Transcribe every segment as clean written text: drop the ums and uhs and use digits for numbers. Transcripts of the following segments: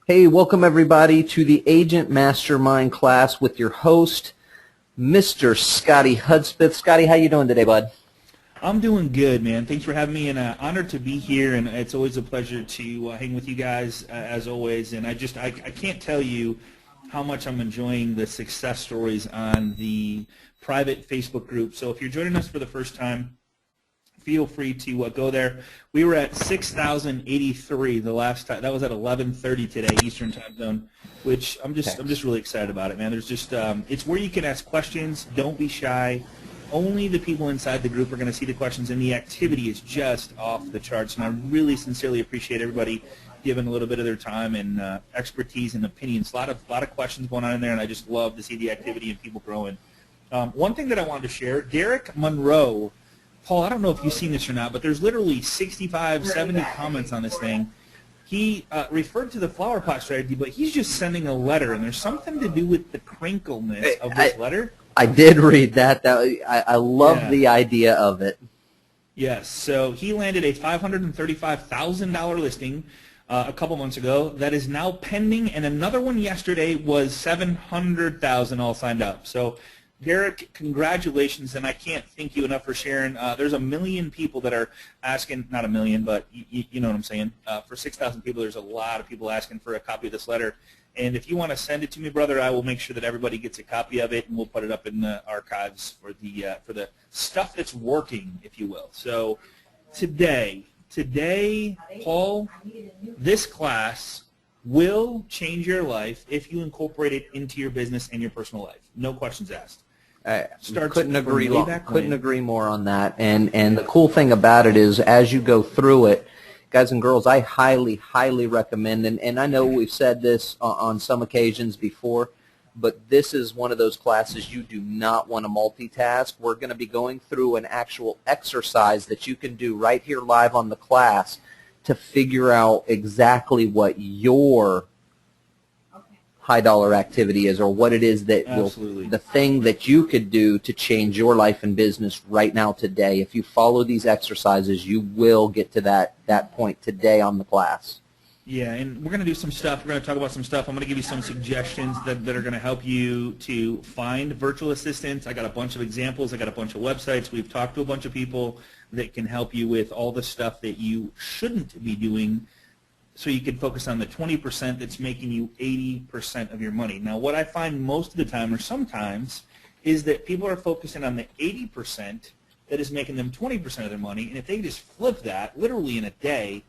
Hey, welcome everybody to the Agent Mastermind class with your host, Mr. Scotty Hudspeth. Scotty, how you doing today, bud? I'm doing good, man. Thanks for having me, and honored to be here. And it's always a pleasure to hang with you guys, as always. And I can't tell you how much I'm enjoying the success stories on the private Facebook group. So if you're joining us for the first time, feel free to go there. We were at 6,083 the last time. That was at 11:30 today Eastern Time Zone, which I'm just really excited about it, man. There's just it's where you can ask questions. Don't be shy. Only the people inside the group are going to see the questions, and the activity is just off the charts. And I really sincerely appreciate everybody giving a little bit of their time and expertise and opinions. A lot of questions going on in there, and I just love to see the activity and people growing. One thing that I wanted to share, Derek Monroe. Paul, I don't know if you've seen this or not, but there's literally 65, 70 comments on this thing. He referred to the flower pot strategy, but he's just sending a letter, and there's something to do with the crinkleness of this letter. I did read that. I love the idea of it. Yes, so he landed a $535,000 listing a couple months ago that is now pending, and another one yesterday was $700,000 all signed up. So Derek, congratulations, and I can't thank you enough for sharing. There's a million people that are asking, not a million, but you know what I'm saying. For 6,000 people, there's a lot of people asking for a copy of this letter. And if you want to send it to me, brother, I will make sure that everybody gets a copy of it, and we'll put it up in the archives for the stuff that's working, if you will. So today, Paul, this class will change your life if you incorporate it into your business and your personal life. No questions asked. Couldn't agree more on that. And the cool thing about it is, as you go through it, guys and girls, I highly recommend, and I know we've said this on some occasions before, but this is one of those classes you do not want to multitask. We're going to be going through an actual exercise that you can do right here live on the class to figure out exactly what your high dollar activity is, or what it is that the thing that you could do to change your life and business right now today. If you follow these exercises, you will get to that point today on the class. Yeah, and we're going to do some stuff. We're going to talk about some stuff. I'm going to give you some suggestions that are going to help you to find virtual assistants. I got a bunch of examples. I got a bunch of websites. We've talked to a bunch of people that can help you with all the stuff that you shouldn't be doing, so you can focus on the 20% that's making you 80% of your money. Now, what I find most of the time, or sometimes, is that people are focusing on the 80% that is making them 20% of their money, and if they just flip that, literally in a day,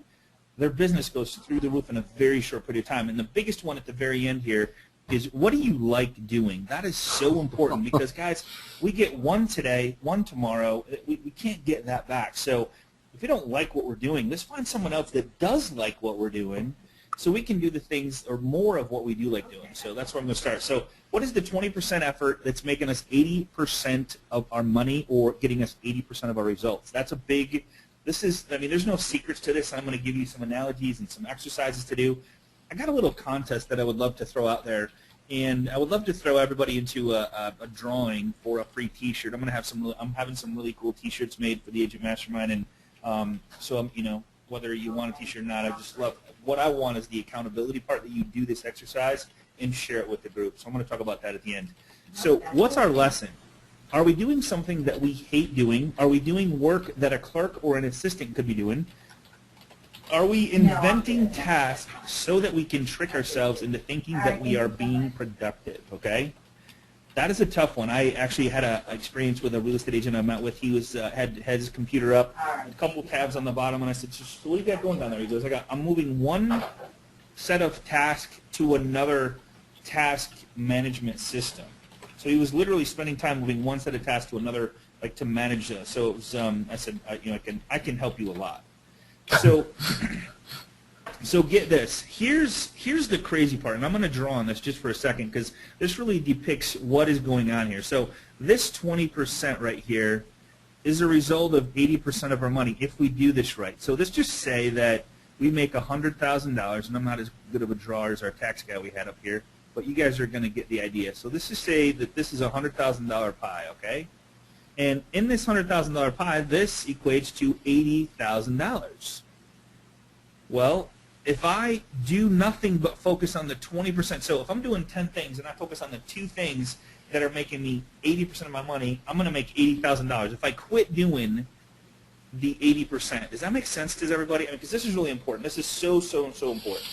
their business goes through the roof in a very short period of time. And the biggest one at the very end here is, what do you like doing? That is so important because, guys, we get one today, one tomorrow. We can't get that back. So if we don't like what we're doing, let's find someone else that does like what we're doing so we can do the things or more of what we do like doing. So that's where I'm going to start. So what is the 20% effort that's making us 80% of our money or getting us 80% of our results? That's a big – there's no secrets to this. I'm going to give you some analogies and some exercises to do. I got a little contest that I would love to throw out there, and I would love to throw everybody into a drawing for a free T-shirt. I'm having some really cool T-shirts made for the Agent Mastermind, and so whether you want a T-shirt or not, I just love what I want is the accountability part that you do this exercise and share it with the group. So I'm going to talk about that at the end. So what's our lesson? Are we doing something that we hate doing? Are we doing work that a clerk or an assistant could be doing? Are we inventing tasks so that we can trick ourselves into thinking that we are being productive, okay? That is a tough one. I actually had an experience with a real estate agent I met with. He was had his computer up, a couple tabs on the bottom, and I said, so what do you got going down there? He goes, I'm moving one set of tasks to another task management system. So he was literally spending time moving one set of tasks to another, like to manage this. So it was, I said, I can help you a lot. So get this. Here's the crazy part, and I'm going to draw on this just for a second because this really depicts what is going on here. So this 20% right here is a result of 80% of our money if we do this right. So let's just say that we make $100,000, and I'm not as good of a drawer as our tax guy we had up here, but you guys are going to get the idea. So let's just say that this is a $100,000 pie, okay? And in this $100,000 pie, this equates to $80,000. Well, if I do nothing but focus on the 20%, so if I'm doing 10 things and I focus on the 2 things that are making me 80% of my money, I'm going to make $80,000. If I quit doing the 80%, does that make sense to everybody? Because this is really important. This is so important.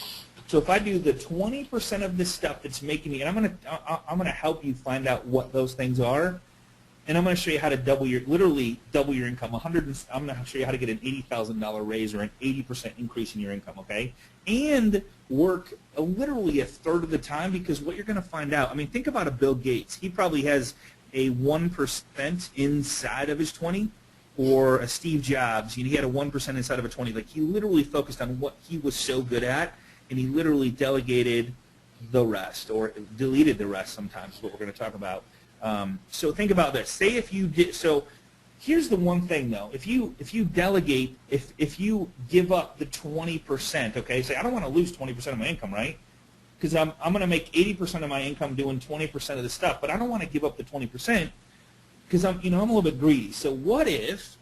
So if I do the 20% of this stuff that's making me, and I'm gonna help you find out what those things are, and I'm gonna show you how to literally double your income. I'm gonna show you how to get an $80,000 raise or an 80% increase in your income. Okay, and work literally a third of the time, because what you're gonna find out. I mean, think about a Bill Gates. He probably has a 1% inside of his 20. Or a Steve Jobs, he had a 1% inside of a 20. Like, he literally focused on what he was so good at, and he literally delegated the rest, or deleted the rest sometimes, is what we're going to talk about. So think about this. Say if you did, so here's the one thing though. If you delegate, if you give up the 20%, okay, say I don't want to lose 20% of my income, right? Because I'm going to make 80% of my income doing 20% of the stuff, but I don't want to give up the 20%. Because I'm a little bit greedy. So what if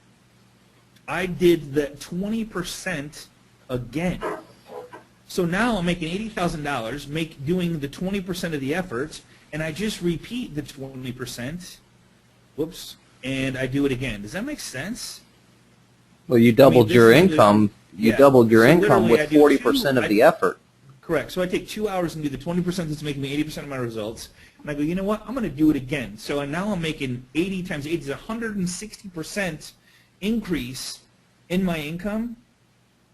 I did the 20% again? So now I'm making $80,000, doing the 20% of the effort, and I just repeat the 20%. Whoops, and I do it again. Does that make sense? Well, you doubled your income. You doubled your income with 40% of the effort. Correct. So I take 2 hours and do the 20% that's making me 80% of my results. And I go, you know what? I'm going to do it again. So now I'm making 80 times 80 is 160% increase in my income,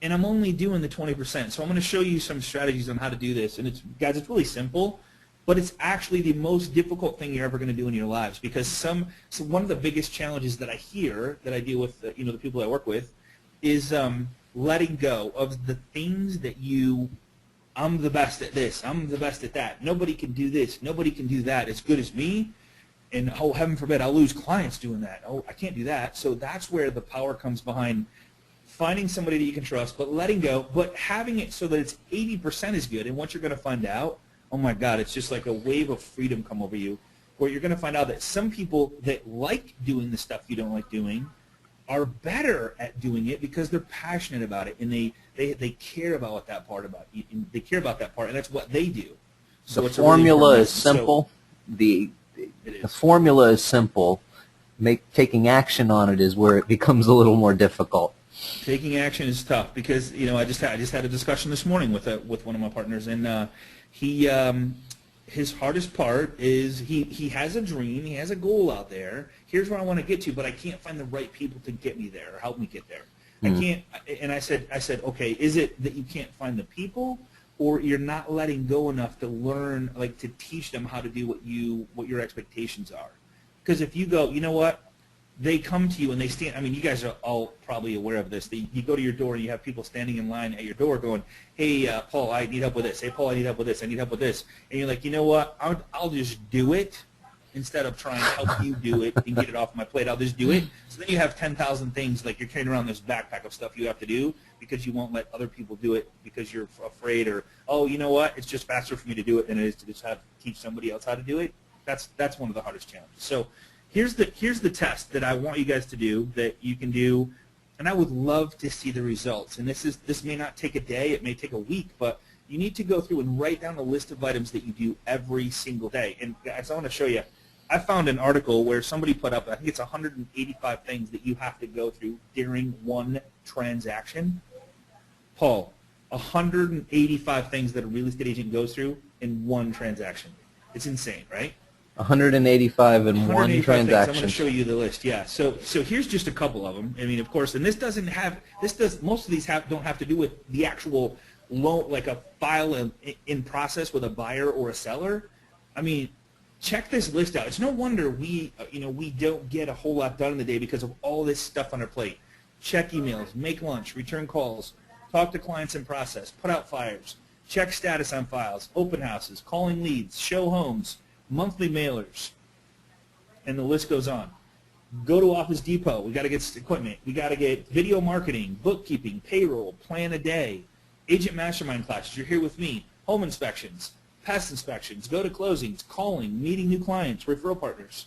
and I'm only doing the 20%. So I'm going to show you some strategies on how to do this. And guys, it's really simple, but it's actually the most difficult thing you're ever going to do in your lives, because so one of the biggest challenges that I hear, that I deal with, the people I work with, is letting go of the things that I'm the best at this, I'm the best at that. Nobody can do this, nobody can do that as good as me, and oh, heaven forbid, I'll lose clients doing that. Oh, I can't do that. So that's where the power comes behind finding somebody that you can trust, but letting go, but having it so that it's 80% is good. And what you're going to find out, oh my God, it's just like a wave of freedom come over you, where you're going to find out that some people that like doing the stuff you don't like doing are better at doing it because they're passionate about it, and they care about that part about you. They care about that part, and that's what they do. So the formula is simple. The formula is simple. Taking action on it is where it becomes a little more difficult. Taking action is tough because I just had a discussion this morning with one of my partners, and his hardest part is he has a dream, he has a goal out there. Here's where I want to get to, but I can't find the right people to get me there or help me get there. I can't. And I said, okay, is it that you can't find the people, or you're not letting go enough to learn, like to teach them how to do what your expectations are? Because if you go, you know what, they come to you and they stand. I mean, you guys are all probably aware of this. You go to your door and you have people standing in line at your door going, hey, Paul, I need help with this. Hey, Paul, I need help with this. I need help with this. And you're like, you know what, I'll just do it instead of trying to help you do it and get it off my plate. I'll just do it. So then you have 10,000 things, like you're carrying around this backpack of stuff you have to do because you won't let other people do it because you're afraid, or, oh, you know what, it's just faster for me to do it than it is to just teach somebody else how to do it. That's one of the hardest challenges. So here's the test that I want you guys to do, that you can do, and I would love to see the results. And this may not take a day, it may take a week, but you need to go through and write down a list of items that you do every single day. And guys, I want to show you. I found an article where somebody put up, I think it's 185 things that you have to go through during one transaction. Paul, 185 things that a real estate agent goes through in one transaction. It's insane, right? 185 in one transaction. Things. I'm going to show you the list. Yeah. So here's just a couple of them. I mean, of course, and most of these don't have to do with the actual loan, like a file in process with a buyer or a seller. I mean, check this list out. It's no wonder we don't get a whole lot done in the day because of all this stuff on our plate. Check emails, make lunch, return calls, talk to clients in process, put out fires, check status on files, open houses, calling leads, show homes, monthly mailers, and the list goes on. Go to Office Depot. We got to get equipment. We got to get video marketing, bookkeeping, payroll, plan a day, agent mastermind classes. You're here with me. Home inspections, pest inspections, go to closings, calling, meeting new clients, referral partners.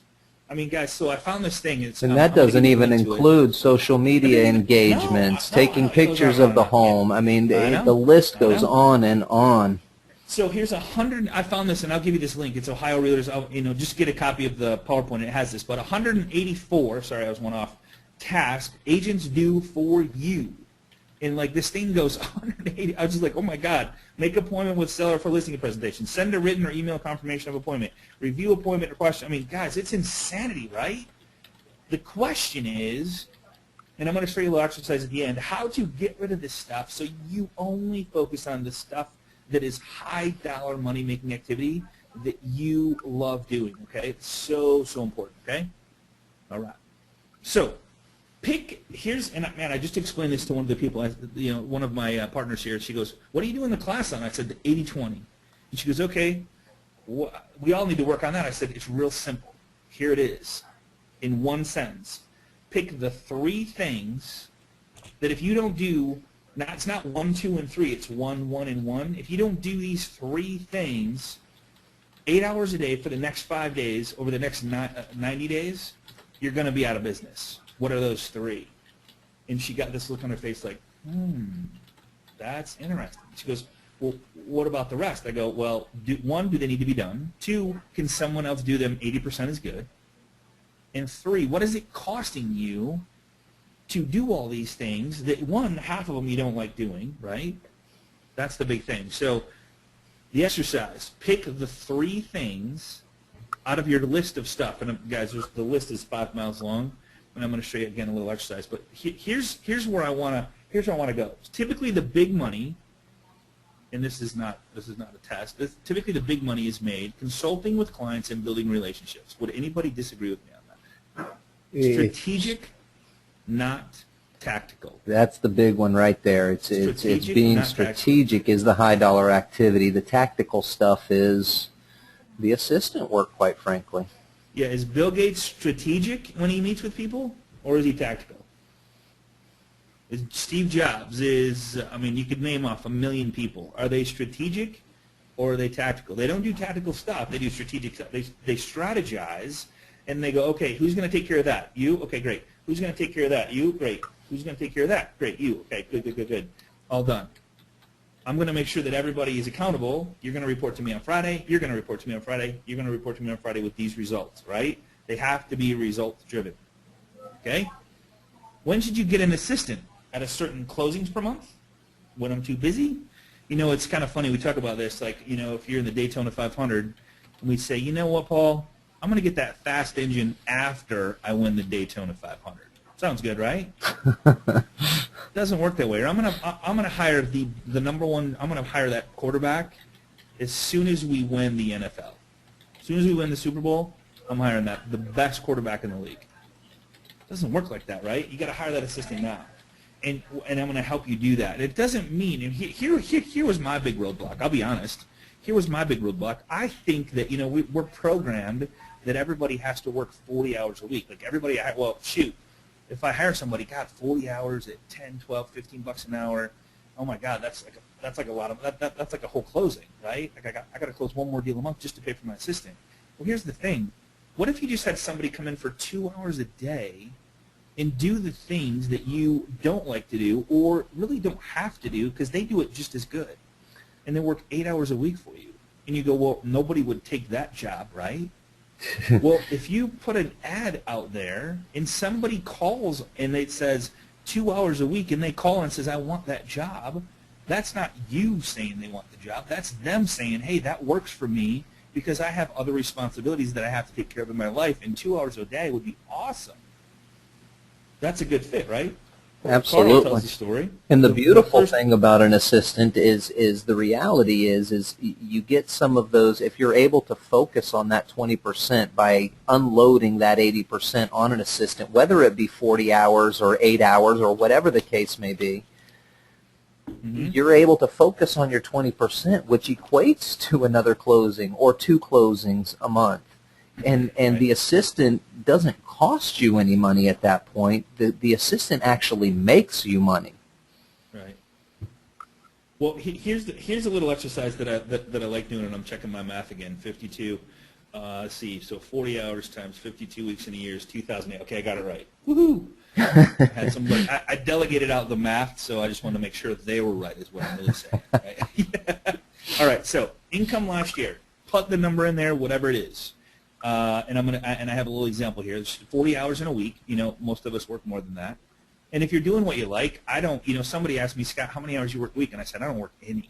I mean, guys, so I found this thing. And that doesn't even include social media engagements, taking pictures of the home. I mean, the list goes on and on. So here's 100. I found this, and I'll give you this link. It's Ohio Realtors. Just get a copy of the PowerPoint. It has this, but 184. Sorry, I was one off. Tasks agents do for you, and like this thing goes 180. I was just like, oh my God! Make appointment with seller for listing presentation. Send a written or email confirmation of appointment. Review appointment request. I mean, guys, it's insanity, right? The question is, and I'm going to show you a little exercise at the end, how to get rid of this stuff so you only focus on the stuff that is high dollar money making activity that you love doing, okay? It's so, so important, okay? All right. So man, I just explained this to one of the people, one of my partners here. She goes, what are you doing the class on? I said, the 80-20. And she goes, okay, we all need to work on that. I said, it's real simple. Here it is, in one sentence. Pick the 3 things that if you don't do, it's not 1, 2, and 3. It's 1, 1, and 1. If you don't do these 3 things 8 hours a day for the next 5 days, over the next 90 days, you're going to be out of business. What are those 3? And she got this look on her face like, that's interesting. She goes, well, what about the rest? I go, well, 1, do they need to be done? 2, can someone else do them 80% as good? And 3, what is it costing you to do all these things that, 1, half of them you don't like doing, right? That's the big thing. So the exercise, pick the 3 things out of your list of stuff. And guys, the list is 5 miles long, and I'm going to show you again a little exercise. But here's where I want to go. Typically the big money, and this is not a test, typically the big money is made consulting with clients and building relationships. Would anybody disagree with me on that? Strategic, not tactical. That's the big one right there. It's being strategic is the high dollar activity. The tactical stuff is the assistant work, quite frankly. Yeah, is Bill Gates strategic when he meets with people, or is he tactical? Is Steve Jobs you could name off 1 million people. Are they strategic or are they tactical? They don't do tactical stuff. They do strategic stuff. They strategize, and they go, okay, who's going to take care of that? You? Okay, great. Who's going to take care of that? You? Great. Who's going to take care of that? Great. You. Okay, good. All done. I'm going to make sure that everybody is accountable. You're going to report to me on Friday. You're going to report to me on Friday. You're going to report to me on Friday with these results, right? They have to be results-driven, okay? When should you get an assistant? At a certain closings per month? When I'm too busy? It's kind of funny. We talk about this, like, if you're in the Daytona 500, and we say, you know what, Paul? I'm going to get that fast engine after I win the Daytona 500. Sounds good, right? Doesn't work that way. I'm gonna hire the number one. I'm gonna hire that quarterback as soon as we win the NFL. As soon as we win the Super Bowl, I'm hiring the best quarterback in the league. Doesn't work like that, right? You got to hire that assistant now, and I'm gonna help you do that. It doesn't mean. And here was my big roadblock. I'll be honest. Here was my big roadblock. I think that we're programmed that everybody has to work 40 hours a week. Like everybody. Well, shoot. If I hire somebody, God, 40 hours at 10, 12, 15 bucks an hour, oh my God, that's like a lot of that's like a whole closing, right? Like I got to close 1 more deal a month just to pay for my assistant. Well, here's the thing: what if you just had somebody come in for 2 hours a day and do the things that you don't like to do or really don't have to do because they do it just as good, and they work 8 hours a week for you, and you go, well, nobody would take that job, right? Well, if you put an ad out there and somebody calls and it says 2 hours a week and they call and says, I want that job, that's not you saying they want the job. That's them saying, hey, that works for me because I have other responsibilities that I have to take care of in my life, and 2 hours a day would be awesome. That's a good fit, right? Absolutely. Carl tells the story. And the beautiful thing about an assistant is the reality is you get some of those, if you're able to focus on that 20% by unloading that 80% on an assistant, whether it be 40 hours or 8 hours or whatever the case may be, you're able to focus on your 20%, which equates to another closing or 2 closings a month. And the assistant doesn't cost you any money at that point. The assistant actually makes you money. Right. Well, here's a little exercise that I like doing, and I'm checking my math again. 52. Let's see. So 40 hours times 52 weeks in a year is 2,008. Okay, I got it right. Woohoo! Had some, I delegated out the math, so I just wanted to make sure they were right is what I'm really saying. Right? Yeah. All right, so income last year. Put the number in there, whatever it is. And I have a little example here. There's 40 hours in a week. You know, most of us work more than that. And if you're doing what you like, somebody asked me, Scott, how many hours you work a week? And I said, I don't work any.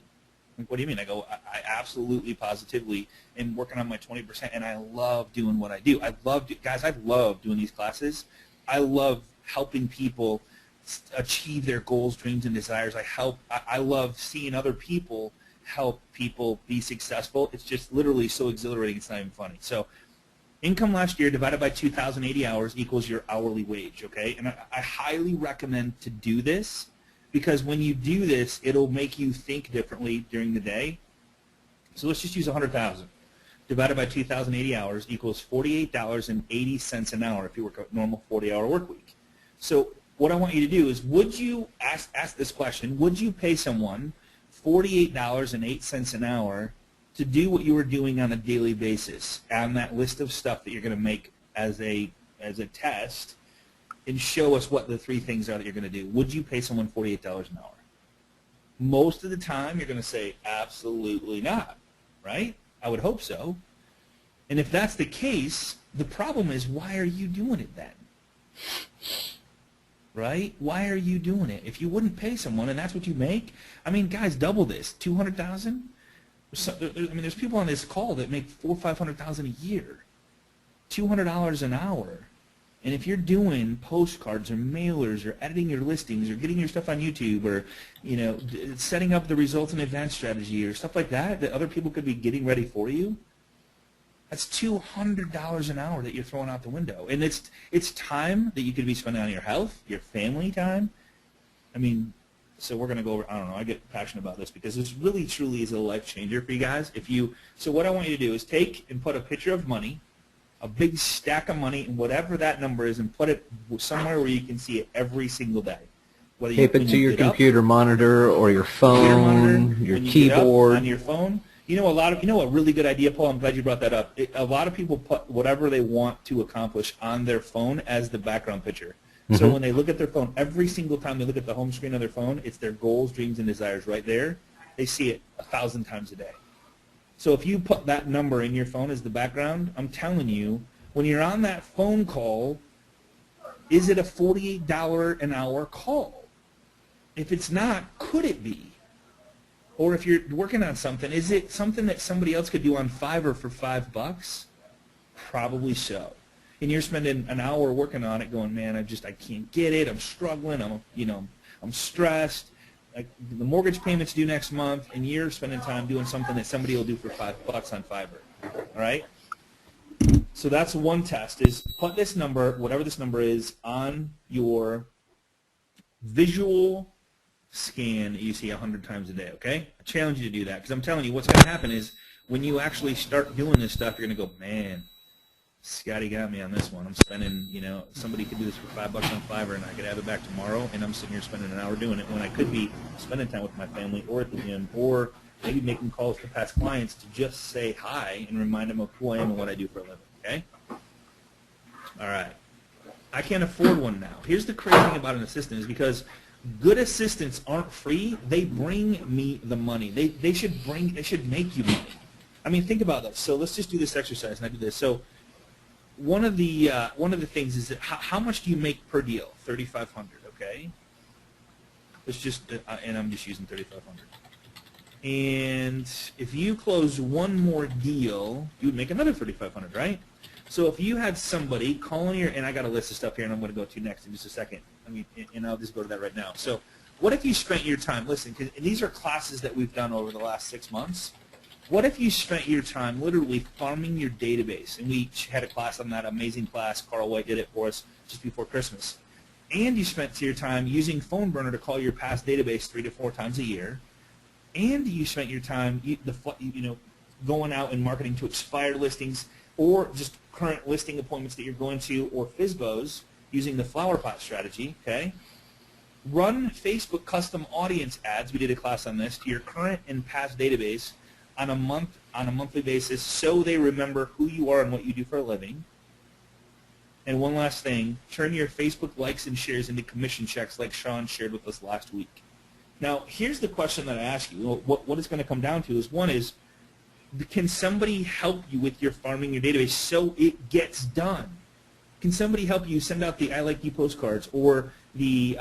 Like, what do you mean? I go, I absolutely, positively am working on my 20%, and I love doing what I do. Guys, I love doing these classes. I love helping people achieve their goals, dreams, and desires. I love seeing other people help people be successful. It's just literally so exhilarating, it's not even funny. So income last year divided by 2,080 hours equals your hourly wage, okay? And I highly recommend to do this, because when you do this, it'll make you think differently during the day. So let's just use 100,000 divided by 2,080 hours equals $48.80 an hour if you work a normal 40-hour work week. So what I want you to do is, would you ask this question, would you pay someone $48.08 an hour to do what you were doing on a daily basis on that list of stuff that you're going to make as a test, and show us what the 3 things are that you're going to do? Would you pay someone $48 an hour? Most of the time, you're going to say, absolutely not, right? I would hope so. And if that's the case, the problem is, why are you doing it then? Right? Why are you doing it? If you wouldn't pay someone and that's what you make, I mean, guys, double this, 200,000. There's people on this call that make $400,000 or $500,000 a year, $200 an hour. And if you're doing postcards or mailers or editing your listings or getting your stuff on YouTube or, setting up the results and advanced strategy or stuff like that other people could be getting ready for you, that's $200 an hour that you're throwing out the window. And it's time that you could be spending on your health, your family time. So we're going to go over, I don't know, I get passionate about this because this really, truly is a life changer for you guys. So what I want you to do is take and put a picture of money, a big stack of money, and whatever that number is, and put it somewhere where you can see it every single day. Tape it to your computer monitor or your phone, your keyboard. On your phone. A really good idea, Paul, I'm glad you brought that up. A lot of people put whatever they want to accomplish on their phone as the background picture. Mm-hmm. So when they look at their phone, every single time they look at the home screen of their phone, it's their goals, dreams, and desires right there. They see it 1,000 times a day. So if you put that number in your phone as the background, I'm telling you, when you're on that phone call, is it a $48 an hour call? If it's not, could it be? Or if you're working on something, is it something that somebody else could do on Fiverr for $5? Probably so. And you're spending an hour working on it going, man, I can't get it. I'm struggling. I'm stressed. Like, the mortgage payment's due next month, and you're spending time doing something that somebody will do for $5 on Fiverr. All right? So that's one test, is put this number, whatever this number is, on your visual scan that you see 100 times a day, okay? I challenge you to do that, because I'm telling you what's going to happen is when you actually start doing this stuff, you're going to go, man, Scotty got me on this one. I'm spending, somebody could do this for $5 on Fiverr, and I could have it back tomorrow, and I'm sitting here spending an hour doing it when I could be spending time with my family or at the gym, or maybe making calls to past clients to just say hi and remind them of who I am and what I do for a living, okay? All right. I can't afford one now. Here's the crazy thing about an assistant is because good assistants aren't free. They bring me the money. They should make you money. Think about that. So let's just do this exercise, and I do this. So one of the things is that how much do you make per deal? $3,500, okay? Let's just and I'm just using $3,500. And if you close one more deal, you would make another $3,500, right? So if you had somebody calling your, and I got a list of stuff here, and I'm going to go to next in just a second. And I'll just go to that right now. So what if you spent your time, listen, because these are classes that we've done over the last 6 months. What if you spent your time literally farming your database? And we had a class on that, amazing class. Carl White did it for us just before Christmas. And you spent your time using FoneBurner to call your past database 3 to 4 times a year. And you spent your time, going out and marketing to expired listings or just current listing appointments that you're going to, or FSBOs, using the flower pot strategy, okay? Run Facebook custom audience ads, we did a class on this, to your current and past database on a monthly basis so they remember who you are and what you do for a living. And one last thing, turn your Facebook likes and shares into commission checks like Sean shared with us last week. Now, here's the question that I ask you. What it's going to come down to is, one is, can somebody help you with your farming your database so it gets done? Can somebody help you send out the I Like You postcards, or the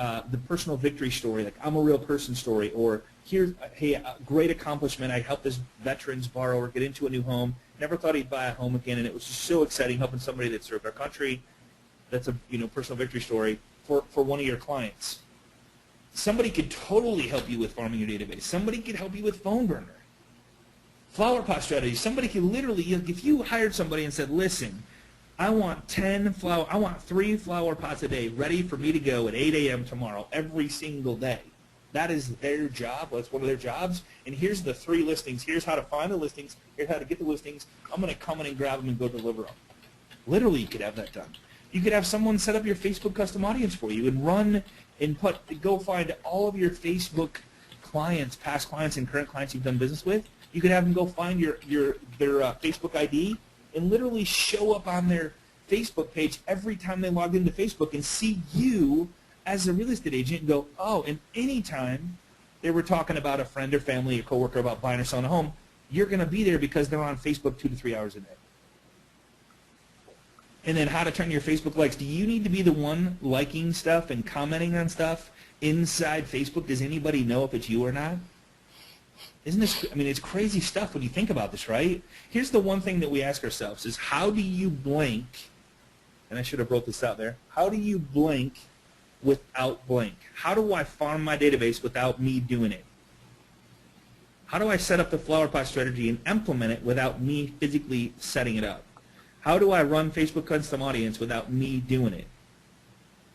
personal victory story, like I'm a real person story, or here's, hey, a great accomplishment, I helped this veterans borrower get into a new home, never thought he'd buy a home again, and it was just so exciting helping somebody that served our country. That's a personal victory story for one of your clients. Somebody could totally help you with farming your database. Somebody could help you with phone burner. Flower pot strategy. Somebody could literally, if you hired somebody and said, listen, I want 3 flower pots a day ready for me to go at 8 a.m. tomorrow every single day. That is their job. That's one of their jobs. And here's the 3 listings. Here's how to find the listings. Here's how to get the listings. I'm going to come in and grab them and go deliver them. Literally, you could have that done. You could have someone set up your Facebook custom audience for you and run and go find all of your Facebook clients, past clients and current clients you've done business with. You could have them go find their Facebook ID and literally show up on their Facebook page every time they log into Facebook and see you as a real estate agent and go, oh, and any time they were talking about a friend or family or coworker about buying or selling a home, you're going to be there because they're on Facebook 2 to 3 hours a day. And then how to turn your Facebook likes. Do you need to be the one liking stuff and commenting on stuff inside Facebook? Does anybody know if it's you or not? Isn't this, I mean, it's crazy stuff when you think about this, right? Here's the one thing that we ask ourselves is, how do you blink, and I should have wrote this out there, how do you blink without blink? How do I farm my database without me doing it? How do I set up the flower pot strategy and implement it without me physically setting it up? How do I run Facebook custom audience without me doing it?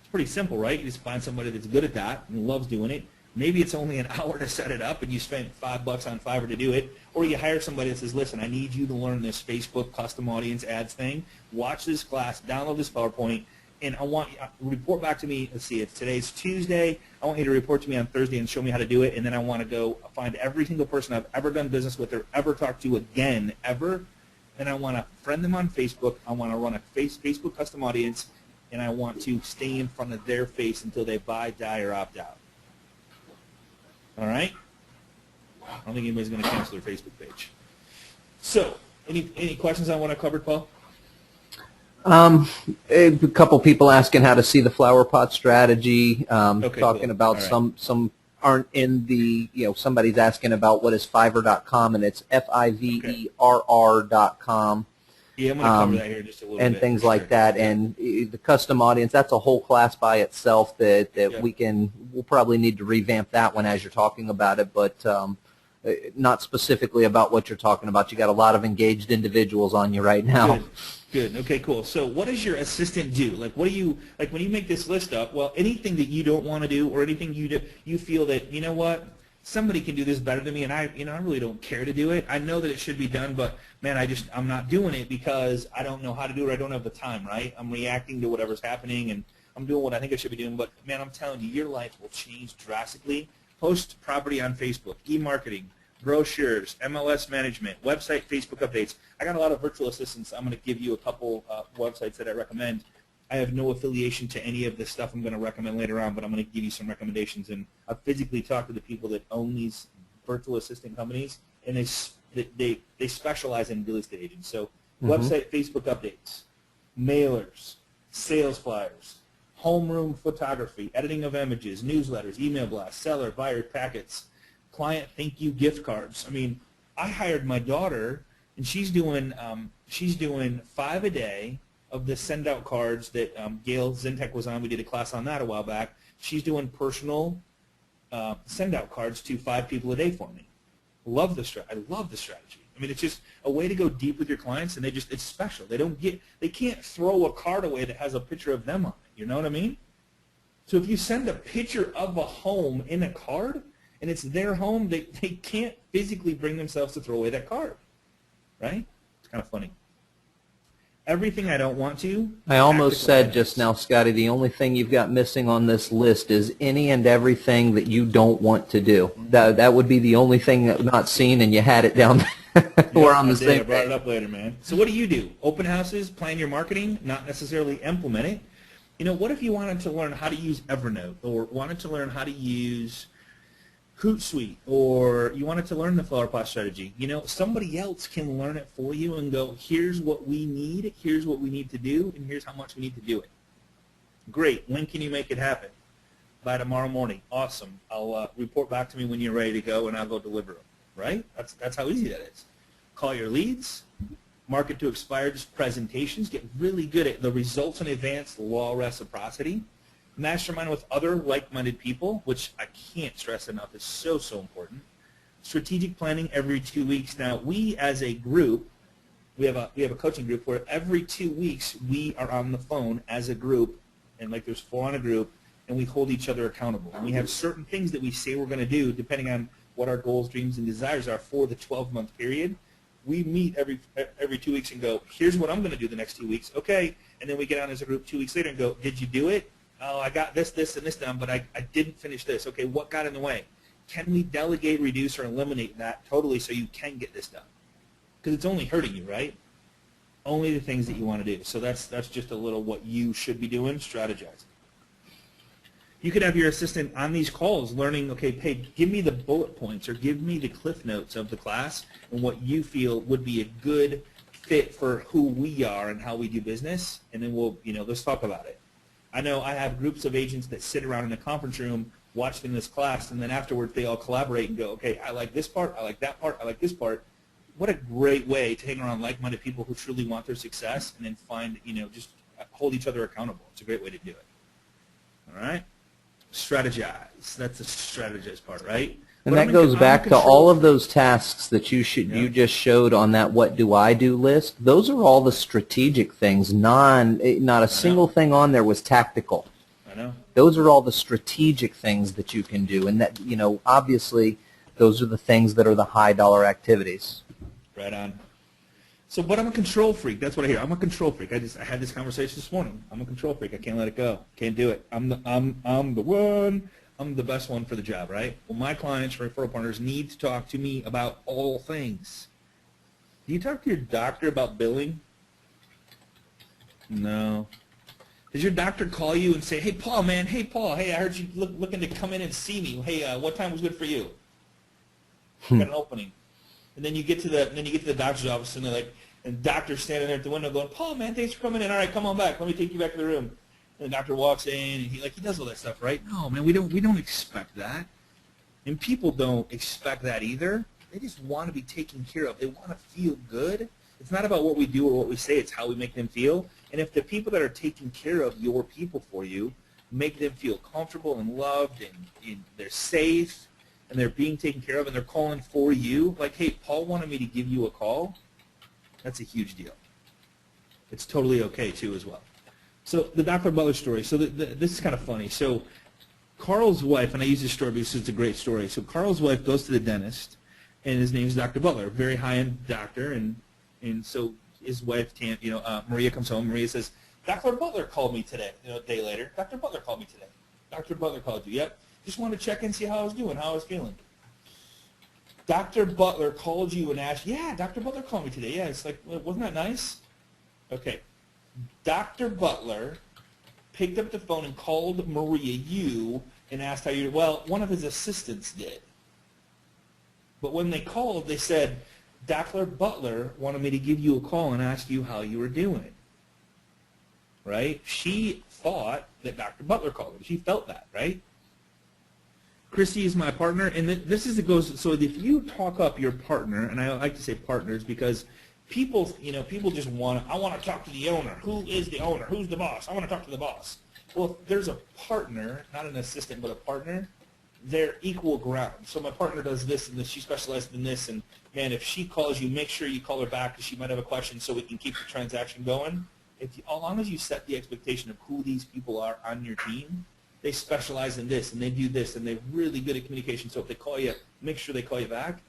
It's pretty simple, right? You just find somebody that's good at that and loves doing it. Maybe it's only an hour to set it up and you spend $5 on Fiverr to do it, or you hire somebody that says, listen, I need you to learn this Facebook custom audience ads thing. Watch this class, download this PowerPoint, and I want you to report back to me. Let's see, today's Tuesday. I want you to report to me on Thursday and show me how to do it, and then I want to go find every single person I've ever done business with or ever talked to again, ever. And I want to friend them on Facebook. I want to run a Facebook custom audience, and I want to stay in front of their face until they buy, die, or opt out. All right? I don't think anybody's going to cancel their Facebook page. So, any questions on what I covered, Paul? A couple people asking how to see the flower pot strategy. Okay, talking cool. about All right. some aren't in the, somebody's asking about what is Fiverr.com, and it's Fiverr.com. Yeah, I'm going to cover that here just a little bit. And things like that. And the custom audience, that's a whole class by itself that we'll probably need to revamp that one as you're talking about it, but not specifically about what you're talking about. You got a lot of engaged individuals on you right now. Good. Okay, cool. So what does your assistant do? Like, what do you, like when you make this list up, well, anything that you don't want to do or anything you feel that, you know what, somebody can do this better than me, and I really don't care to do it. I know that it should be done, but man, I'm not doing it because I don't know how to do it. I don't have the time, right? I'm reacting to whatever's happening, and I'm doing what I think I should be doing. But man, I'm telling you, your life will change drastically. Post property on Facebook, e-marketing, brochures, MLS management, website, Facebook updates. I got a lot of virtual assistants. I'm going to give you a couple websites that I recommend. I have no affiliation to any of the stuff I'm going to recommend later on, but I'm going to give you some recommendations. And I've physically talked to the people that own these virtual assistant companies, and they specialize in real estate agents. So website, Facebook updates, mailers, sales flyers, homeroom photography, editing of images, newsletters, email blasts, seller, buyer packets, client thank you gift cards. I mean, I hired my daughter, and she's doing 5 a day of the send out cards that Gail Zintek was on. We did a class on that a while back. She's doing personal send out cards to 5 people a day for me. I love the strategy. I mean, it's just a way to go deep with your clients, and it's special. They can't throw a card away that has a picture of them on it. You know what I mean? So if you send a picture of a home in a card, and it's their home, they can't physically bring themselves to throw away that card, right? It's kind of funny. Everything I don't want to. I almost said just now, Scotty, the only thing you've got missing on this list is any and everything that you don't want to do. That would be the only thing that not seen, and you had it down We're on the I same brought page. it up later, man. So what do? Open houses, plan your marketing, not necessarily implement it. You know, what if you wanted to learn how to use Evernote, or wanted to learn how to use Hootsuite, or you wanted to learn the flower pot strategy? You know, somebody else can learn it for you and go, here's what we need, here's what we need to do, and here's how much we need to do it. Great. When can you make it happen? By tomorrow morning. Awesome. I'll report back to me when you're ready to go, and I'll go deliver them. Right? That's how easy that is. Call your leads, market to expired presentations, get really good at the results in advance, law of reciprocity, mastermind with other like-minded people, which I can't stress enough is so, so important. Strategic planning every 2 weeks. Now, we as a group, we have a coaching group where every 2 weeks we are on the phone as a group, and like there's 4 on a group, and we hold each other accountable. And we have certain things that we say we're going to do depending on what our goals, dreams, and desires are for the 12-month period. We meet every 2 weeks and go, here's what I'm going to do the next 2 weeks. Okay. And then we get on as a group 2 weeks later and go, did you do it? Oh, I got this, and this done, but I didn't finish this. Okay, what got in the way? Can we delegate, reduce, or eliminate that totally so you can get this done? Because it's only hurting you, right? Only the things that you want to do. So that's just a little what you should be doing, strategizing. You could have your assistant on these calls learning, okay, hey, give me the bullet points or give me the cliff notes of the class and what you feel would be a good fit for who we are and how we do business, and then we'll, let's talk about it. I know I have groups of agents that sit around in a conference room watching this class, and then afterwards they all collaborate and go, okay, I like this part, I like that part, I like this part. What a great way to hang around like-minded people who truly want their success and then find, just hold each other accountable. It's a great way to do it. All right? Strategize. That's the strategize part, right? And that goes back to all of those tasks that you just showed on that what do I do list. Those are all the strategic things. Not a single thing on there was tactical. I know. Those are all the strategic things that you can do, and that obviously those are the things that are the high dollar activities. Right on. So, but I'm a control freak. That's what I hear. I'm a control freak. I had this conversation this morning. I'm a control freak. I can't let it go. Can't do it. I'm the one. I'm the best one for the job, right? Well, my clients, referral partners, need to talk to me about all things. Do you talk to your doctor about billing? No. Does your doctor call you and say, hey, Paul, man, hey, I heard you looking to come in and see me. Hey, what time was good for you? Got an opening. And then you get to the doctor's office, and they're like, and the doctor's standing there at the window going, Paul, man, thanks for coming in. All right, come on back. Let me take you back to the room. And the doctor walks in, and he does all that stuff, right? No, man, we don't expect that. And people don't expect that either. They just want to be taken care of. They want to feel good. It's not about what we do or what we say. It's how we make them feel. And if the people that are taking care of your people for you make them feel comfortable and loved and they're safe and they're being taken care of and they're calling for you, like, hey, Paul wanted me to give you a call, that's a huge deal. It's totally okay, too, as well. So the Dr. Butler story. So this is kind of funny. So Carl's wife, and I use this story because it's a great story. So Carl's wife goes to the dentist, and his name is Dr. Butler, a very high-end doctor, and so his wife, Maria, comes home. Maria says, Dr. Butler called me today. A day later, Dr. Butler called me today. Dr. Butler called you. Yep. Just wanted to check in, see how I was doing, how I was feeling. Dr. Butler called you and asked, yeah, Dr. Butler called me today. Yeah, it's like, wasn't that nice? Okay. Dr. Butler picked up the phone and called Maria, and asked how you. Well, one of his assistants did. But when they called, they said, Dr. Butler wanted me to give you a call and ask you how you were doing. Right? She thought that Dr. Butler called her. She felt that, right? Christy is my partner, and this is it goes. So if you talk up your partner, and I like to say partners because people just want to. I want to talk to the owner. Who is the owner? Who's the boss? I want to talk to the boss. Well, if there's a partner, not an assistant, but a partner, they're equal ground. So my partner does this and this. She specializes in this, and man, if she calls you, make sure you call her back because she might have a question, so we can keep the transaction going. As long as you set the expectation of who these people are on your team. They specialize in this, and they do this, and they're really good at communication. So if they call you, make sure they call you back.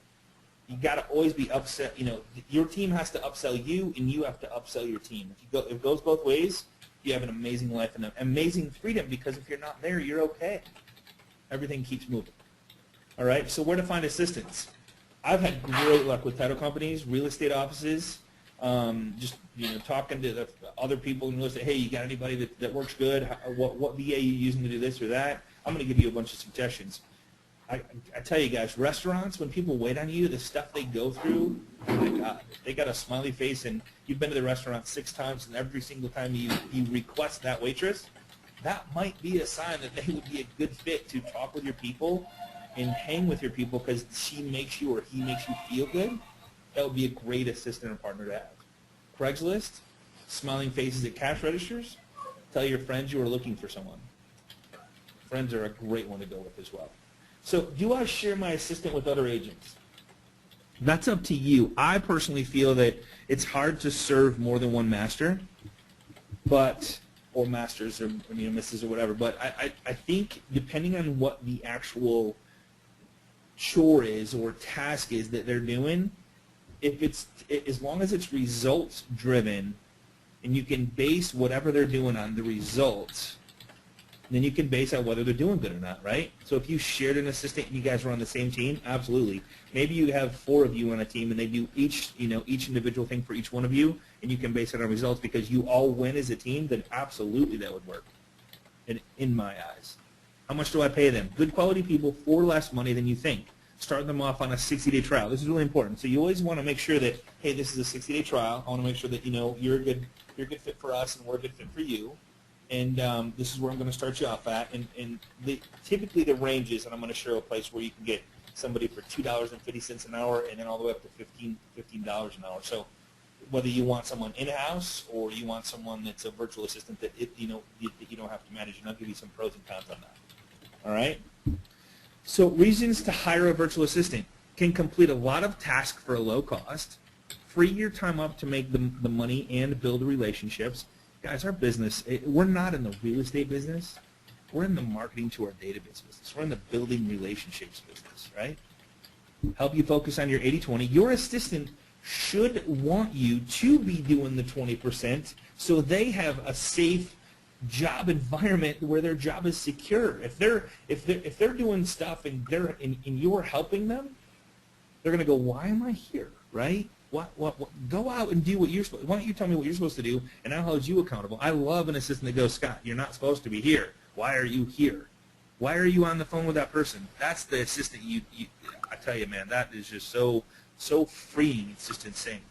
You got to always be upset. Your team has to upsell you, and you have to upsell your team. If it goes both ways, you have an amazing life and an amazing freedom because if you're not there, you're okay. Everything keeps moving. All right, so where to find assistants? I've had great luck with title companies, real estate offices, just talking to the other people and say, hey, you got anybody that works good? What VA are you using to do this or that? I'm going to give you a bunch of suggestions. I tell you guys, restaurants, when people wait on you, the stuff they go through, oh my God, they got a smiley face, and you've been to the restaurant 6 times, and every single time you request that waitress, that might be a sign that they would be a good fit to talk with your people and hang with your people because she makes you or he makes you feel good. That would be a great assistant or partner to have. Craigslist, smiling faces at cash registers, tell your friends you are looking for someone. Friends are a great one to go with as well. So do I share my assistant with other agents? That's up to you. I personally feel that it's hard to serve more than one master, or masters or misses or whatever. But I think depending on what the actual chore is or task is that they're doing, as long as it's results driven and you can base whatever they're doing on the results, then you can base out whether they're doing good or not, right? So if you shared an assistant and you guys were on the same team, absolutely. Maybe you have 4 of you on a team and they do each individual thing for each one of you, and you can base it on results because you all win as a team, then absolutely that would work in my eyes. How much do I pay them? Good quality people for less money than you think. Start them off on a 60-day trial. This is really important. So you always want to make sure that, hey, this is a 60-day trial. I want to make sure that you're a good fit for us and we're a good fit for you. And this is where I'm going to start you off at. And typically the ranges, and I'm going to show a place where you can get somebody for $2.50 an hour and then all the way up to $15 an hour. So whether you want someone in-house or you want someone that's a virtual assistant that you don't have to manage, and I'll give you some pros and cons on that. All right? So reasons to hire a virtual assistant: can complete a lot of tasks for a low cost, free your time up to make the money and build relationships. Guys, our business, we're not in the real estate business. We're in the marketing to our database business. We're in the building relationships business, right? Help you focus on your 80-20. Your assistant should want you to be doing the 20% so they have a safe job environment where their job is secure. If they're doing stuff and you're helping them, they're going to go, why am I here, right? What? Go out and do what you're supposed to. Why don't you tell me what you're supposed to do, and I'll hold you accountable. I love an assistant that goes, Scott, you're not supposed to be here. Why are you here? Why are you on the phone with that person? That's the assistant I tell you, man, that is just so freeing. It's just insane.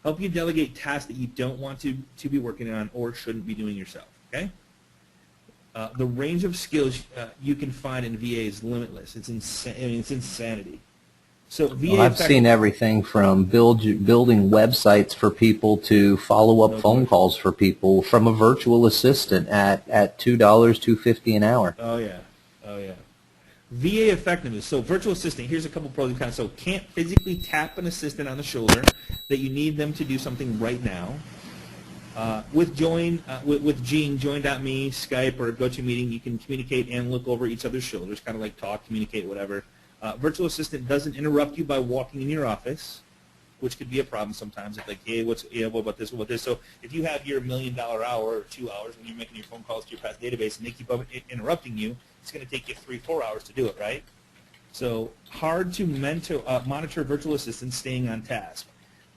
Help you delegate tasks that you don't want to be working on or shouldn't be doing yourself, okay? The range of skills you can find in VA is limitless. It's insanity. So VA I've seen everything from building websites for people to follow-up phone calls for people from a virtual assistant at $2, $2.50 an hour. Oh, yeah. VA effectiveness. So virtual assistant, here's a couple pros and cons. So can't physically tap an assistant on the shoulder that you need them to do something right now. With Gene, Join.me, Skype, or GoToMeeting, you can communicate and look over each other's shoulders, kind of like talk, communicate, whatever. Virtual assistant doesn't interrupt you by walking in your office, which could be a problem sometimes. It's like, hey, what about this, what about this? So if you have your $1 million hour or 2 hours when you're making your phone calls to your past database and they keep interrupting you, it's going to take you 3-4 hours to do it, right? So hard to monitor virtual assistants staying on task.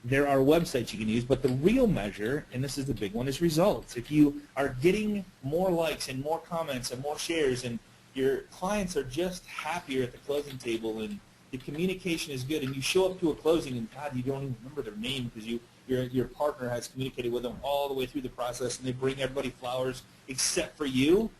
There are websites you can use, but the real measure, and this is the big one, is results. If you are getting more likes and more comments and more shares and your clients are just happier at the closing table and the communication is good and you show up to a closing and, God, you don't even remember their name because your partner has communicated with them all the way through the process and they bring everybody flowers except for you,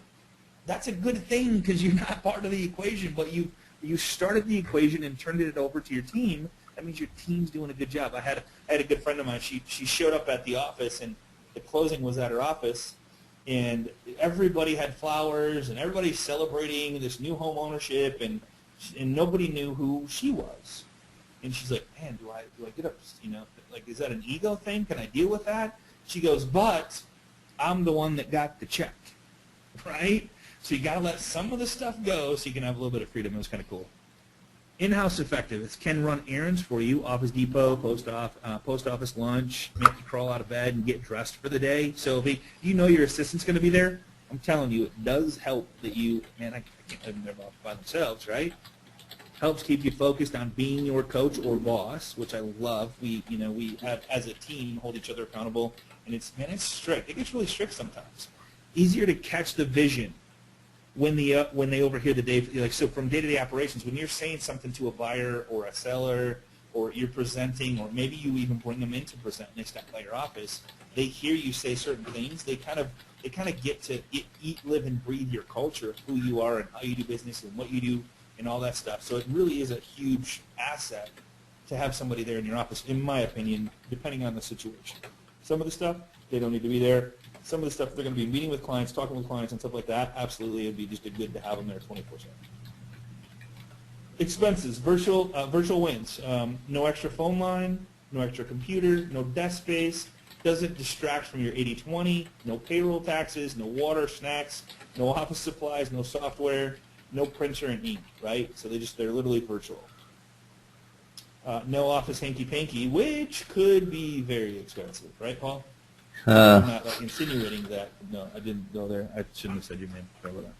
that's a good thing because you're not part of the equation, but you started the equation and turned it over to your team. That means your team's doing a good job. I had a good friend of mine. She showed up at the office and the closing was at her office. And everybody had flowers, and everybody's celebrating this new home ownership, and nobody knew who she was. And she's like, man, do I get up, like, is that an ego thing? Can I deal with that? She goes, but I'm the one that got the check, right? So you got to let some of the stuff go so you can have a little bit of freedom. It was kind of cool. In-house effectiveness can run errands for you, Office Depot, post office lunch, make you crawl out of bed and get dressed for the day. So if you know your assistant's going to be there, I'm telling you, it does help that I can't let them there by themselves, right? helps keep you focused on being your coach or boss, which I love. We have, as a team, hold each other accountable, and it's strict. It gets really strict sometimes. Easier to catch the vision when they overhear the day, like, so from day-to-day operations, when you're saying something to a buyer or a seller, or you're presenting, or maybe you even bring them in to present and they stop by your office, they hear you say certain things. They kind of get to eat, live, and breathe your culture of who you are and how you do business and what you do and all that stuff. So it really is a huge asset to have somebody there in your office, in my opinion, depending on the situation. Some of the stuff, they don't need to be there. Some of the stuff, they're going to be meeting with clients, talking with clients, and stuff like that. Absolutely, it would be just good to have them there 24/7. Expenses, virtual wins. No extra phone line, no extra computer, no desk space. Doesn't distract from your 80/20. No payroll taxes, no water, snacks, no office supplies, no software, no printer and ink. Right? So they're literally virtual. No office hanky-panky, which could be very expensive. Right, Paul? I'm not insinuating that. No, I didn't go there. I shouldn't have said your name. Sorry about that.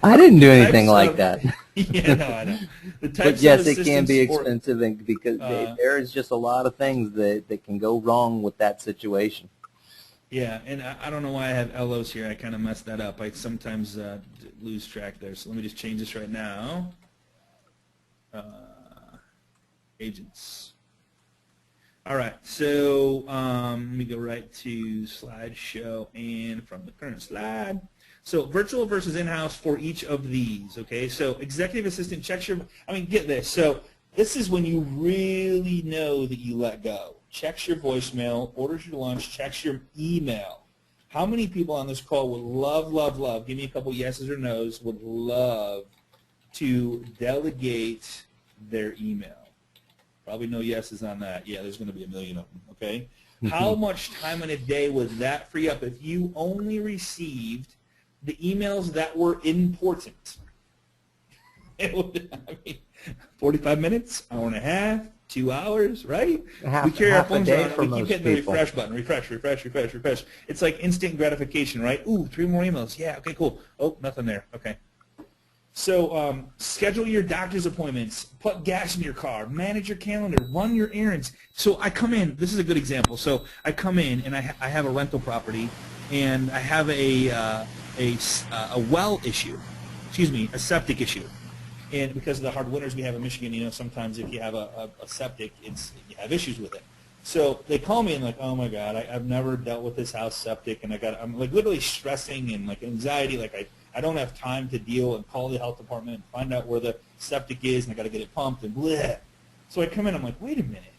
I didn't do anything like that. Yeah, no, I know. But yes, it can be expensive, and because there is just a lot of things that can go wrong with that situation. Yeah, and I don't know why I have LOs here. I kind of messed that up. I sometimes lose track there. So let me just change this right now. Agents. All right, so let me go right to slideshow and from the current slide. So virtual versus in-house for each of these, okay? So executive assistant checks your, get this. So this is when you really know that you let go. Checks your voicemail, orders your lunch, checks your email. How many people on this call would love, give me a couple yeses or nos, would love to delegate their email? Probably no yeses on that. Yeah, there's going to be a million of them, okay? How much time in a day would that free up if you only received the emails that were important? It would, 45 minutes, hour and a half, 2 hours, right? We carry our phones around and we keep hitting the refresh button. Refresh. It's like instant gratification, right? Ooh, 3 more emails. Yeah, okay, cool. Oh, nothing there. Okay. So schedule your doctor's appointments, put gas in your car, manage your calendar, run your errands. So I come in. This is a good example. So I come in and I have a rental property, and I have a well issue. A septic issue. And because of the hard winters we have in Michigan, sometimes if you have a septic, you have issues with it. So they call me and like, oh my God, I've never dealt with this house septic, and I'm like literally stressing and like anxiety, like I don't have time to deal and call the health department and find out where the septic is, and I got to get it pumped and bleh. So I come in, I'm like, wait a minute,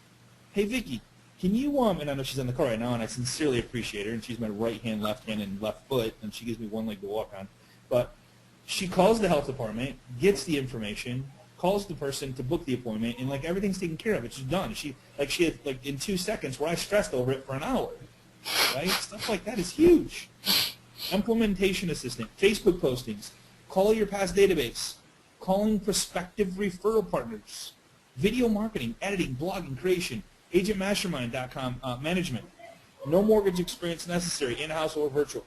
hey Vicky, can you and I know she's in the car right now, and I sincerely appreciate her, and she's my right hand, left hand, and left foot, and she gives me one leg to walk on, but she calls the health department, gets the information, calls the person to book the appointment, and like everything's taken care of. It's just done. She had like in 2 seconds where I stressed over it for an hour, right? Stuff like that is huge. Implementation assistant, Facebook postings, call your past database, calling prospective referral partners, video marketing, editing, blogging, creation, agentmastermind.com management. No mortgage experience necessary, in-house or virtual.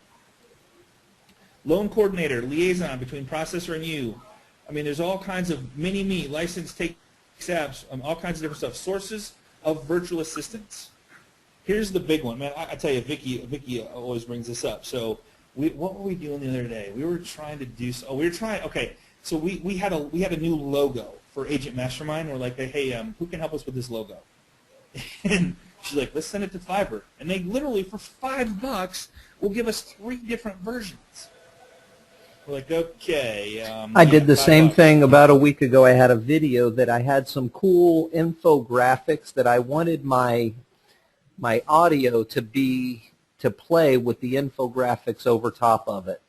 Loan coordinator, liaison between processor and you. There's all kinds of mini-me, license take apps, all kinds of different stuff. Sources of virtual assistants. Here's the big one, man. I tell you, Vicky always brings this up. So what were we doing the other day? We were trying to do. Okay. So we had a new logo for Agent Mastermind. We're like, hey, who can help us with this logo? And she's like, let's send it to Fiverr. And they literally for $5 will give us 3 different versions. We're like, okay. I did the same thing about a week ago. I had a video that I had some cool infographics that I wanted my audio to play with the infographics over top of it,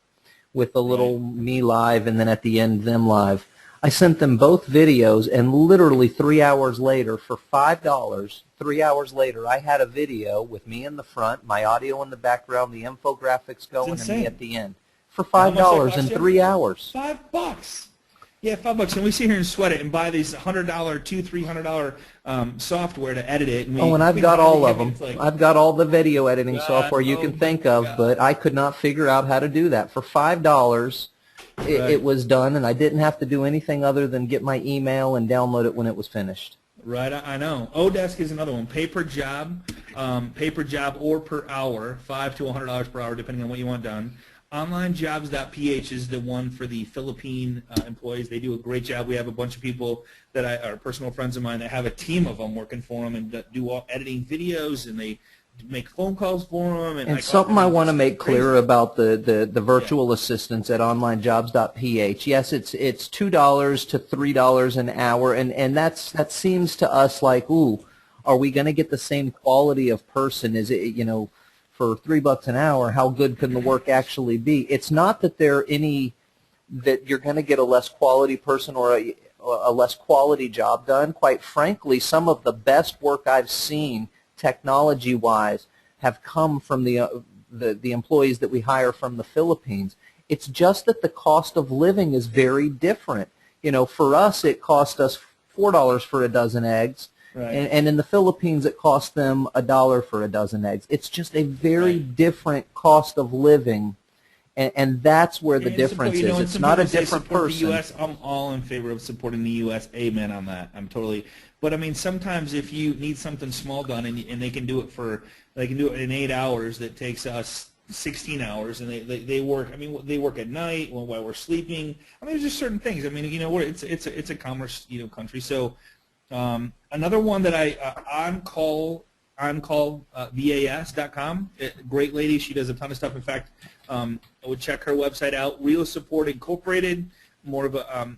with a little me live and then at the end them live. I sent them both videos, and literally 3 hours later, for $5, 3 hours later, I had a video with me in the front, my audio in the background, the infographics going, and me at the end. For $5 in 3 hours. $5. Yeah, $5. And we sit here and sweat it and buy these $100, $200-$300 software to edit it. And I've got all of them. I've got all the video editing software you can think of, but I could not figure out how to do that. For $5, it was done, and I didn't have to do anything other than get my email and download it when it was finished. Right, I know. Odesk is another one. Pay per job or per hour, $5 to $100 per hour, depending on what you want done. OnlineJobs.ph is the one for the Philippine employees. They do a great job. We have a bunch of people that are personal friends of mine that have a team of them working for them and do all editing videos, and they make phone calls for them. And something I want to make clear about the virtual assistants at OnlineJobs.ph. Yes, it's $2 to $3 an hour, and that seems to us like, ooh, are we going to get the same quality of person? Is it, for $3 an hour, how good can the work actually be? It's not that that you're going to get a less quality person or a less quality job done. Quite frankly, some of the best work I've seen technology-wise have come from the employees that we hire from the Philippines. It's just that the cost of living is very different. For us, it cost us $4 for a dozen eggs. Right. And in the Philippines, it costs them $1 for a dozen eggs. It's just a very different cost of living, and that's where the difference is. It's not a different person. The US, I'm all in favor of supporting the U.S. Amen on that. I'm totally. But I mean, sometimes if you need something small done and they can do it in 8 hours, that takes us 16 hours, and they work. I mean, they work at night while we're sleeping. I mean, there's just certain things. I mean, it's a commerce country, so. Another one that OnCallVAS.com. Great lady. She does a ton of stuff. In fact, I would check her website out. Real Support Incorporated. More of a and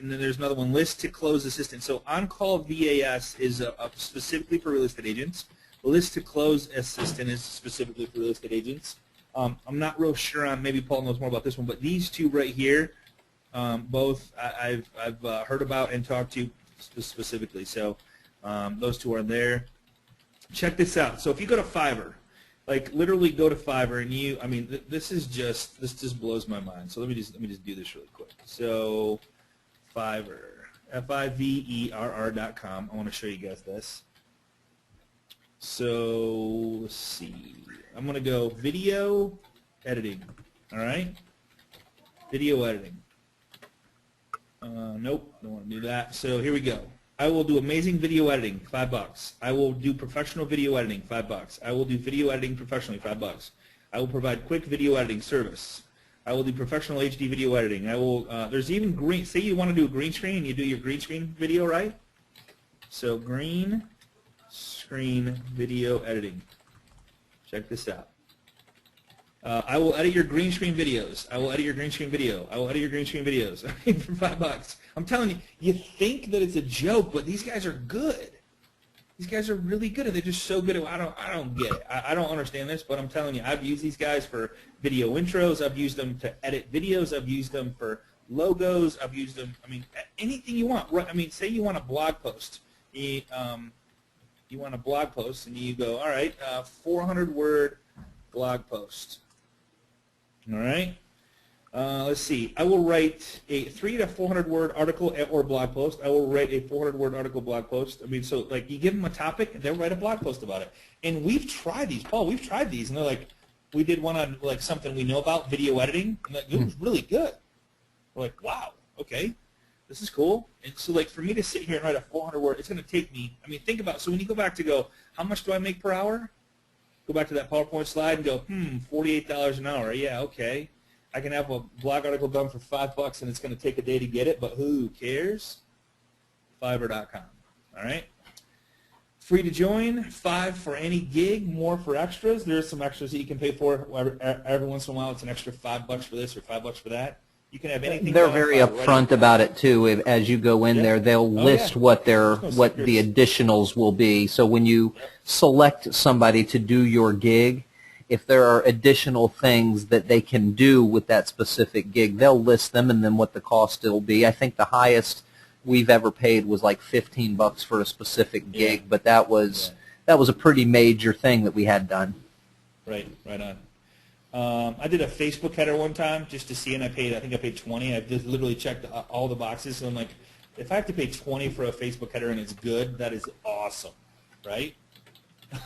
then there's another one. List to Close Assistant. So OnCall VAS is specifically for real estate agents. List to Close Assistant is specifically for real estate agents. I'm not real sure on. Maybe Paul knows more about this one, but these two right here, both I've heard about and talked to. Specifically, so those two are there. Check this out. So if you go to Fiverr, like literally go to Fiverr, and this just blows my mind. So let me just do this really quick. So Fiverr, FIVERR.com. I want to show you guys this. So let's see. I'm gonna go video editing. All right, video editing. Nope, don't want to do that. So here we go. I will do amazing video editing, $5. I will do professional video editing, $5. I will do video editing professionally, $5. I will provide quick video editing service. I will do professional HD video editing. I will. There's even green. Say you want to do a green screen, and you do your green screen video, right? So green screen video editing. Check this out. I will edit your green screen videos. I will edit your green screen video. I will edit your green screen videos for $5. I'm telling you, you think that it's a joke, but these guys are good. These guys are really good, and they're just so good. I don't get it. I don't understand this, but I'm telling you, I've used these guys for video intros. I've used them to edit videos. I've used them for logos. I've used them. I mean, anything you want. I mean, say you want a blog post. You want a blog post, and you go, all right, 400-word blog post. All right. Let's see. I will write a 300 to 400-word article or blog post. I will write a 400-word article blog post. I mean, so like you give them a topic, and they'll write a blog post about it. And we've tried these, Paul. We've tried these, and they're like, we did one on like something we know about, video editing, and like, it was really good. We're like, wow, okay, this is cool. And so like for me to sit here and write a 400-word, it's going to take me. I mean, think about. So when you go back to go, how much do I make per hour? Go back to that PowerPoint slide and go, $48 an hour. Yeah, okay. I can have a blog article done for $5, and it's going to take a day to get it, but who cares? Fiverr.com. All right. Free to join. $5 for any gig. More for extras. There's some extras that you can pay for. Every once in a while, it's an extra $5 for this or $5 for that. You can have anything. They're very upfront about it too. As you go in there, they'll list what the additionals will be. So when you select somebody to do your gig, if there are additional things that they can do with that specific gig, they'll list them and then what the cost will be. I think the highest we've ever paid was like $15 for a specific gig, but that was a pretty major thing that we had done. Right on. I did a Facebook header one time just to see, and I think I paid $20. I just literally checked all the boxes. So I'm like, if I have to pay $20 for a Facebook header and it's good, that is awesome, right?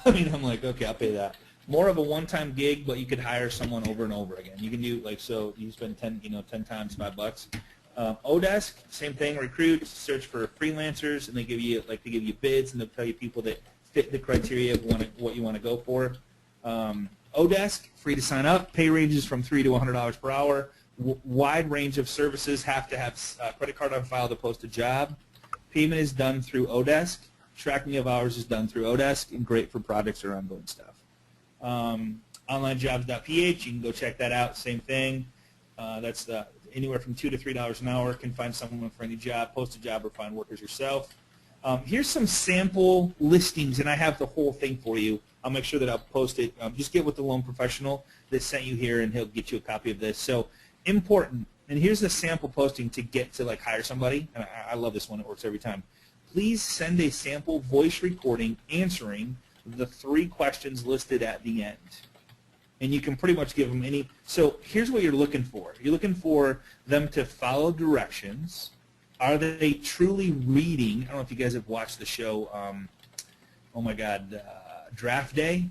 I mean, I'm like, okay, I'll pay that. more of a one-time gig, but you could hire someone over and over again. You can do like, so you spend 10 times $5. Odesk, same thing. Recruit, search for freelancers, and they give you bids, and they'll tell you people that fit the criteria of what you want to go for. Odesk, free to sign up. Pay ranges from $3 to $100 per hour. Wide range of services. Have to have a credit card on file to post a job. Payment is done through Odesk. Tracking of hours is done through Odesk, and great for projects or ongoing stuff. Onlinejobs.ph, you can go check that out. Same thing. That's anywhere from $2 to $3 an hour. Can find someone for any job, post a job, or find workers yourself. Here's some sample listings, and I have the whole thing for you. I'll make sure that I'll post it. Just get with the loan professional that sent you here, and he'll get you a copy of this. So important. And here's the sample posting to get to like hire somebody. And I love this one. It works every time. Please send a sample voice recording answering the 3 questions listed at the end. And you can pretty much give them any. So here's what you're looking for. You're looking for them to follow directions. Are they truly reading? I don't know if you guys have watched the show, oh my God, Draft Day.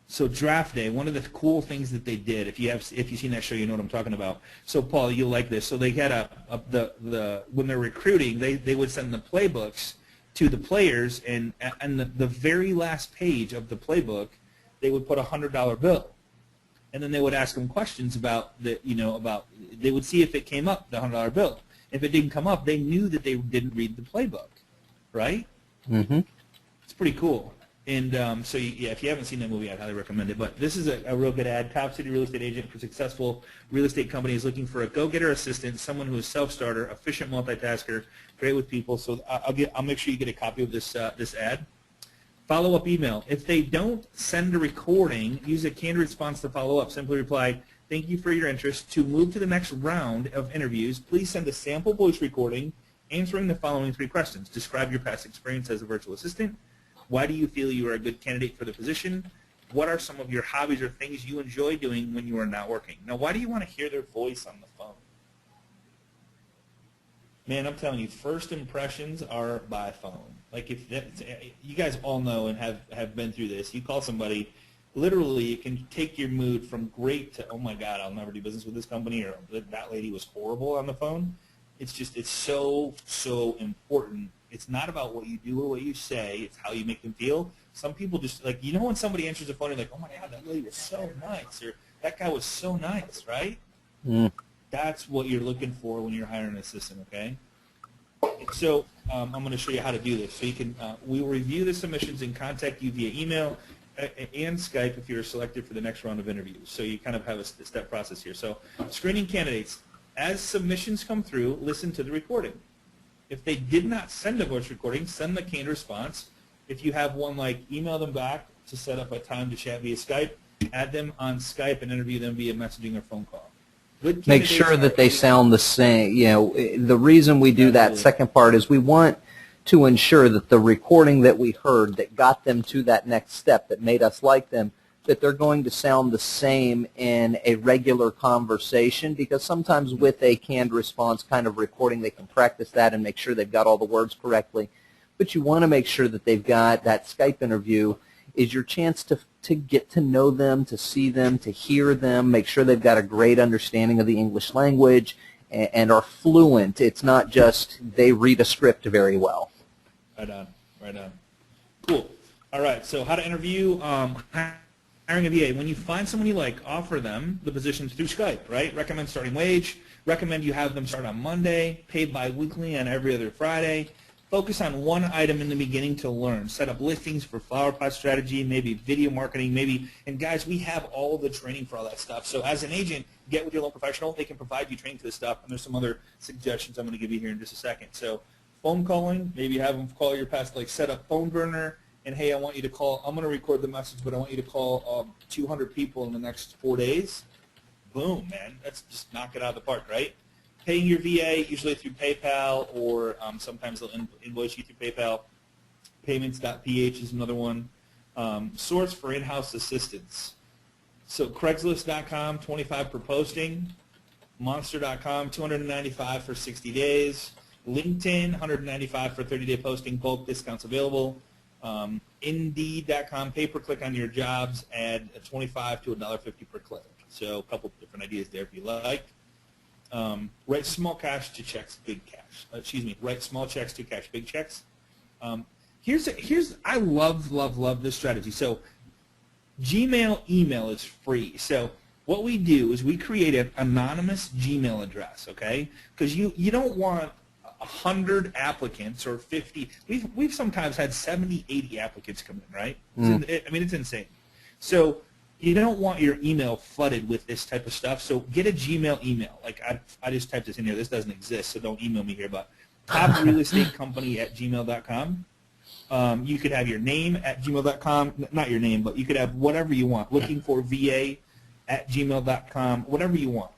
So Draft Day, one of the cool things that they did, if you've seen that show, you know what I'm talking about. So Paul, you'll like this. So they had when they're recruiting, they would send the playbooks to the players, and the very last page of the playbook, they would put a $100 bill, and then they would ask them questions about they would see if it came up, the $100 bill. If it didn't come up, they knew that they didn't read the playbook, right? Mm-hmm. It's pretty cool. And so, yeah, if you haven't seen that movie, I'd highly recommend it. But this is a real good ad. Top City Real Estate Agent for successful real estate companies looking for a go-getter assistant, someone who is self-starter, efficient multitasker, great with people. So I'll make sure you get a copy of this ad. Follow-up email. If they don't send a recording, use a canned response to follow up. Simply reply, thank you for your interest. To move to the next round of interviews, please send a sample voice recording answering the following 3 questions. Describe your past experience as a virtual assistant. Why do you feel you are a good candidate for the position? What are some of your hobbies or things you enjoy doing when you are not working? Now, why do you want to hear their voice on the phone? Man, I'm telling you, first impressions are by phone. Like, you guys all know and have been through this. You call somebody, literally, it can take your mood from great to, oh my God, I'll never do business with this company, or that lady was horrible on the phone. It's so important. It's not about what you do or what you say. It's how you make them feel. Some people just, like, when somebody answers the phone, you're like, oh my God, that lady was so nice, or that guy was so nice, right? Mm. That's what you're looking for when you're hiring an assistant, okay? So I'm going to show you how to do this. So you can, we will review the submissions and contact you via email and Skype if you're selected for the next round of interviews. So you kind of have a step process here. So screening candidates. As submissions come through, listen to the recording. If they did not send a voice recording, send the canned response. If you have one, like, email them back to set up a time to chat via Skype. Add them on Skype and interview them via messaging or phone call. Make sure that they sound the same. The reason we do that second part is we want to ensure that the recording that we heard that got them to that next step, that made us like them, that they're going to sound the same in a regular conversation, because sometimes with a canned response kind of recording, they can practice that and make sure they've got all the words correctly. But you want to make sure that they've got that Skype interview is your chance to get to know them, to see them, to hear them, make sure they've got a great understanding of the English language and are fluent. It's not just they read a script very well. Right on. Cool. All right, so how to interview. Hiring a VA. When you find someone you like, offer them the positions through Skype, right? Recommend starting wage. Recommend you have them start on Monday, paid bi-weekly on every other Friday. Focus on one item in the beginning to learn. Set up listings for flower pot strategy, maybe video marketing, and guys, we have all the training for all that stuff. So as an agent, get with your loan professional. They can provide you training for this stuff, and there's some other suggestions I'm going to give you here in just a second. So phone calling, maybe have them call your past, like set up phone burner. And, hey, I want you to call, I'm going to record the message, but I want you to call 200 people in the next 4 days. Boom, man. That's just knock it out of the park, right? Paying your VA, usually through PayPal, or sometimes they'll invoice you through PayPal. Payments.ph is another one. Source for in-house assistance. So Craigslist.com, $25 per posting. Monster.com, $295 for 60 days. LinkedIn, $195 for 30-day posting. Bulk discounts available. Indeed.com, pay-per-click on your jobs, add a $25 to $1.50 per click. So a couple different ideas there if you like. Write small cash to checks, big cash. Write small checks to cash, big checks. I love this strategy. So Gmail email is free. So what we do is we create an anonymous Gmail address, okay? Because you don't want 100 applicants or 50. We've sometimes had 70, 80 applicants come in, right? It's insane. So you don't want your email flooded with this type of stuff. So get a Gmail email. Like I just typed this in here. This doesn't exist, so don't email me here. But toprealestatecompany@gmail.com. You could have your name at gmail.com. Not your name, but you could have whatever you want. Looking for VA@gmail.com. Whatever you want.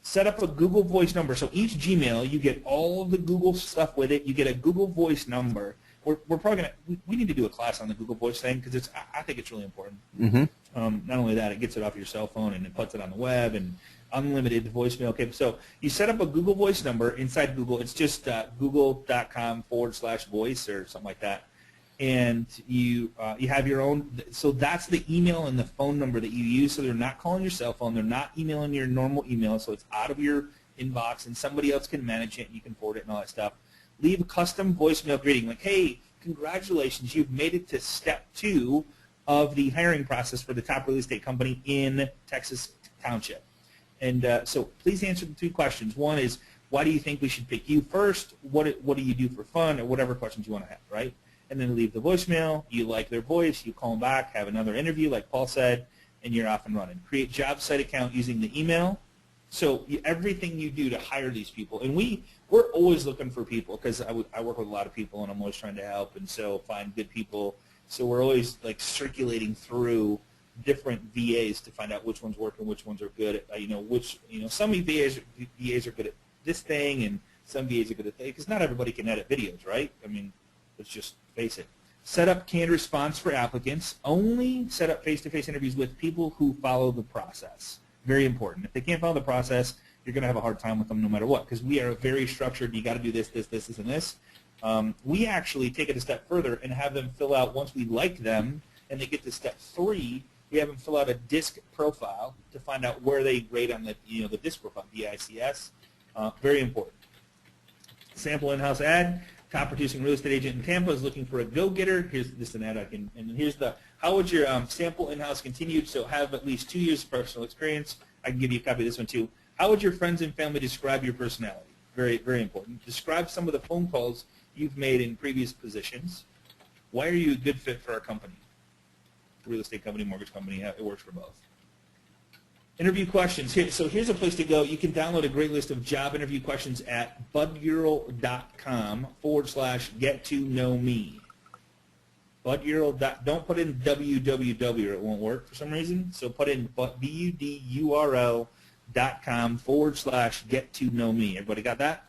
Set up a Google Voice number. So each Gmail, you get all of the Google stuff with it. You get a Google Voice number. We're probably we need to do a class on the Google Voice thing because I think it's really important. Not only that, it gets it off your cell phone and it puts it on the web and unlimited voicemail. Okay, so you set up a Google Voice number inside Google. It's just google.com/voice or something like that. And you have your own. So that's the email and the phone number that you use. So they're not calling your cell phone. They're not emailing your normal email. So it's out of your inbox and somebody else can manage it and you can forward it and all that stuff. Leave a custom voicemail greeting like, hey, congratulations, you've made it to step 2 of the hiring process for the top real estate company in Texas Township. And so please answer the 2 questions. One is, why do you think we should pick you first? What do you do for fun? Or whatever questions you want to have, right? And then leave the voicemail. You like their voice. You call them back, have another interview like Paul said, and you're off and running. Create job site account using the email. So everything you do to hire these people, and we're always looking for people because I work with a lot of people and I'm always trying to help and so find good people. So we're always like circulating through different VAs to find out which ones work and which ones are good at, some VAs are good at this thing and some VAs are good at that because not everybody can edit videos, right? I mean, let's just face it. Set up canned response for applicants. Only set up face-to-face interviews with people who follow the process. Very important. If they can't follow the process, you're going to have a hard time with them no matter what because we are very structured. You got to do this, and this. We actually take it a step further and have them fill out, once we like them and they get to step 3, we have them fill out a DISC profile to find out where they rate on the DISC profile, DICS. Very important. Sample in-house ad. Top producing real estate agent in Tampa is looking for a go-getter. Here's this an ad and here's how would your sample in-house continued? So have at least 2 years of personal experience. I can give you a copy of this one too. How would your friends and family describe your personality? Very, very important. Describe some of the phone calls you've made in previous positions. Why are you a good fit for our company? Real estate company, mortgage company, it works for both. Interview questions. So here's a place to go. You can download a great list of job interview questions at budural.com/get-to-know-me. Don't put in www or it won't work for some reason. So put in budurl.com/get-to-know-me. Everybody got that?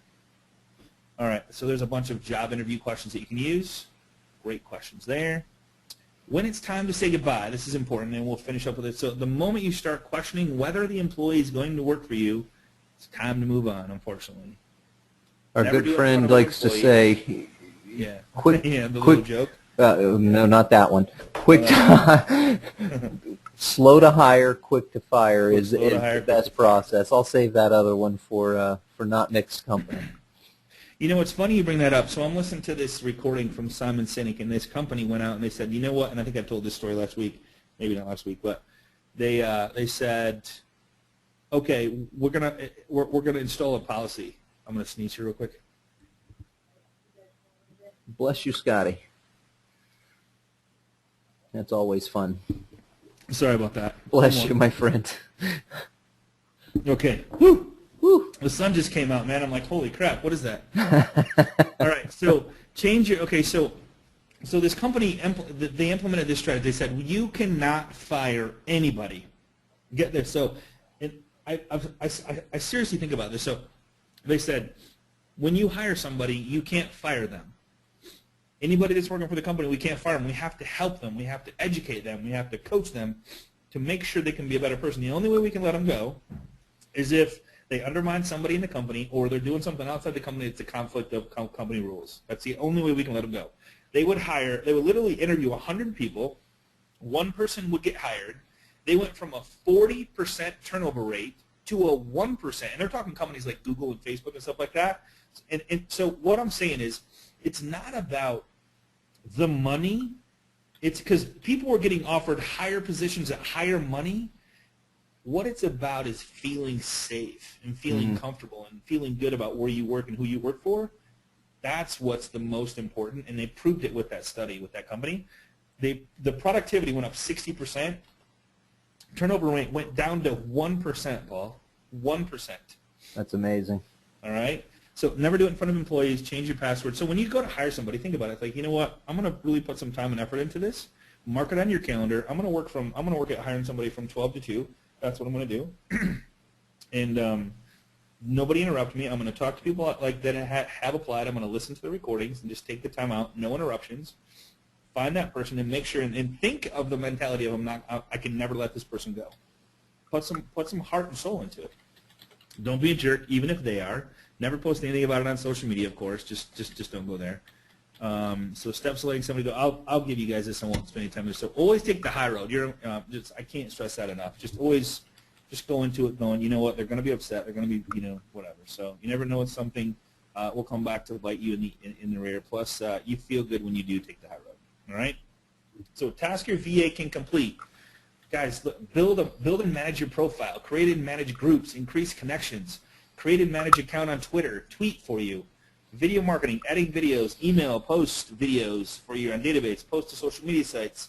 All right. So there's a bunch of job interview questions that you can use. Great questions there. When it's time to say goodbye, this is important, and we'll finish up with it. So the moment you start questioning whether the employee is going to work for you, it's time to move on, unfortunately. Our good friend likes to say, quick, the little quick joke. No, not that one. Quick, slow to hire, quick to fire is the best process. I'll save that other one for not mixed company. You know, it's funny you bring that up. So I'm listening to this recording from Simon Sinek, and this company went out and they said, you know what? And I think I told this story last week, maybe not last week, but they said, okay, we're gonna install a policy. I'm gonna sneeze here real quick. Bless you, Scotty. That's always fun. Sorry about that. Bless you, my friend. Okay. Woo! Woo. The sun just came out, man. I'm like, holy crap, what is that? All right, so change your, okay, so this company, they implemented this strategy. They said, you cannot fire anybody. Get this. So I seriously think about this. So they said, when you hire somebody, you can't fire them. Anybody that's working for the company, we can't fire them. We have to help them. We have to educate them. We have to coach them to make sure they can be a better person. The only way we can let them go is if they undermine somebody in the company or they're doing something outside the company that's a conflict of company rules. That's the only way we can let them go. They would literally interview 100 people. One person would get hired. They went from a 40% turnover rate to a 1%. And they're talking companies like Google and Facebook and stuff like that. And so what I'm saying is, it's not about the money. It's because people were getting offered higher positions at higher money. What it's about is feeling safe and feeling comfortable and feeling good about where you work and who you work for. That's what's the most important, and they proved it with that study, with that company. The productivity went up 60%. Turnover rate went down to 1%, Paul. 1%. That's amazing. All right? So never do it in front of employees. Change your password. So when you go to hire somebody, think about it. Like, you know what? I'm going to really put some time and effort into this. Mark it on your calendar. I'm going to work at hiring somebody from 12 to 2. That's what I'm going to do. And nobody interrupt me. I'm going to talk to people like that have applied. I'm going to listen to the recordings and just take the time out. No interruptions. Find that person and make sure and think of the mentality of I can never let this person go. Put some heart and soul into it. Don't be a jerk, even if they are. Never post anything about it on social media, of course. Just don't go there. So steps letting somebody go. I'll give you guys this. I won't spend any time there. So always take the high road. I can't stress that enough. Just go into it going, you know what? They're going to be upset. They're going to be, whatever. So you never know when something will come back to bite you in the rear. Plus, you feel good when you do take the high road. All right. So task your VA can complete. Guys, look, build and manage your profile. Create and manage groups. Increase connections. Create and manage account on Twitter. Tweet for you. Video marketing, editing videos, email, post videos for you on database, post to social media sites.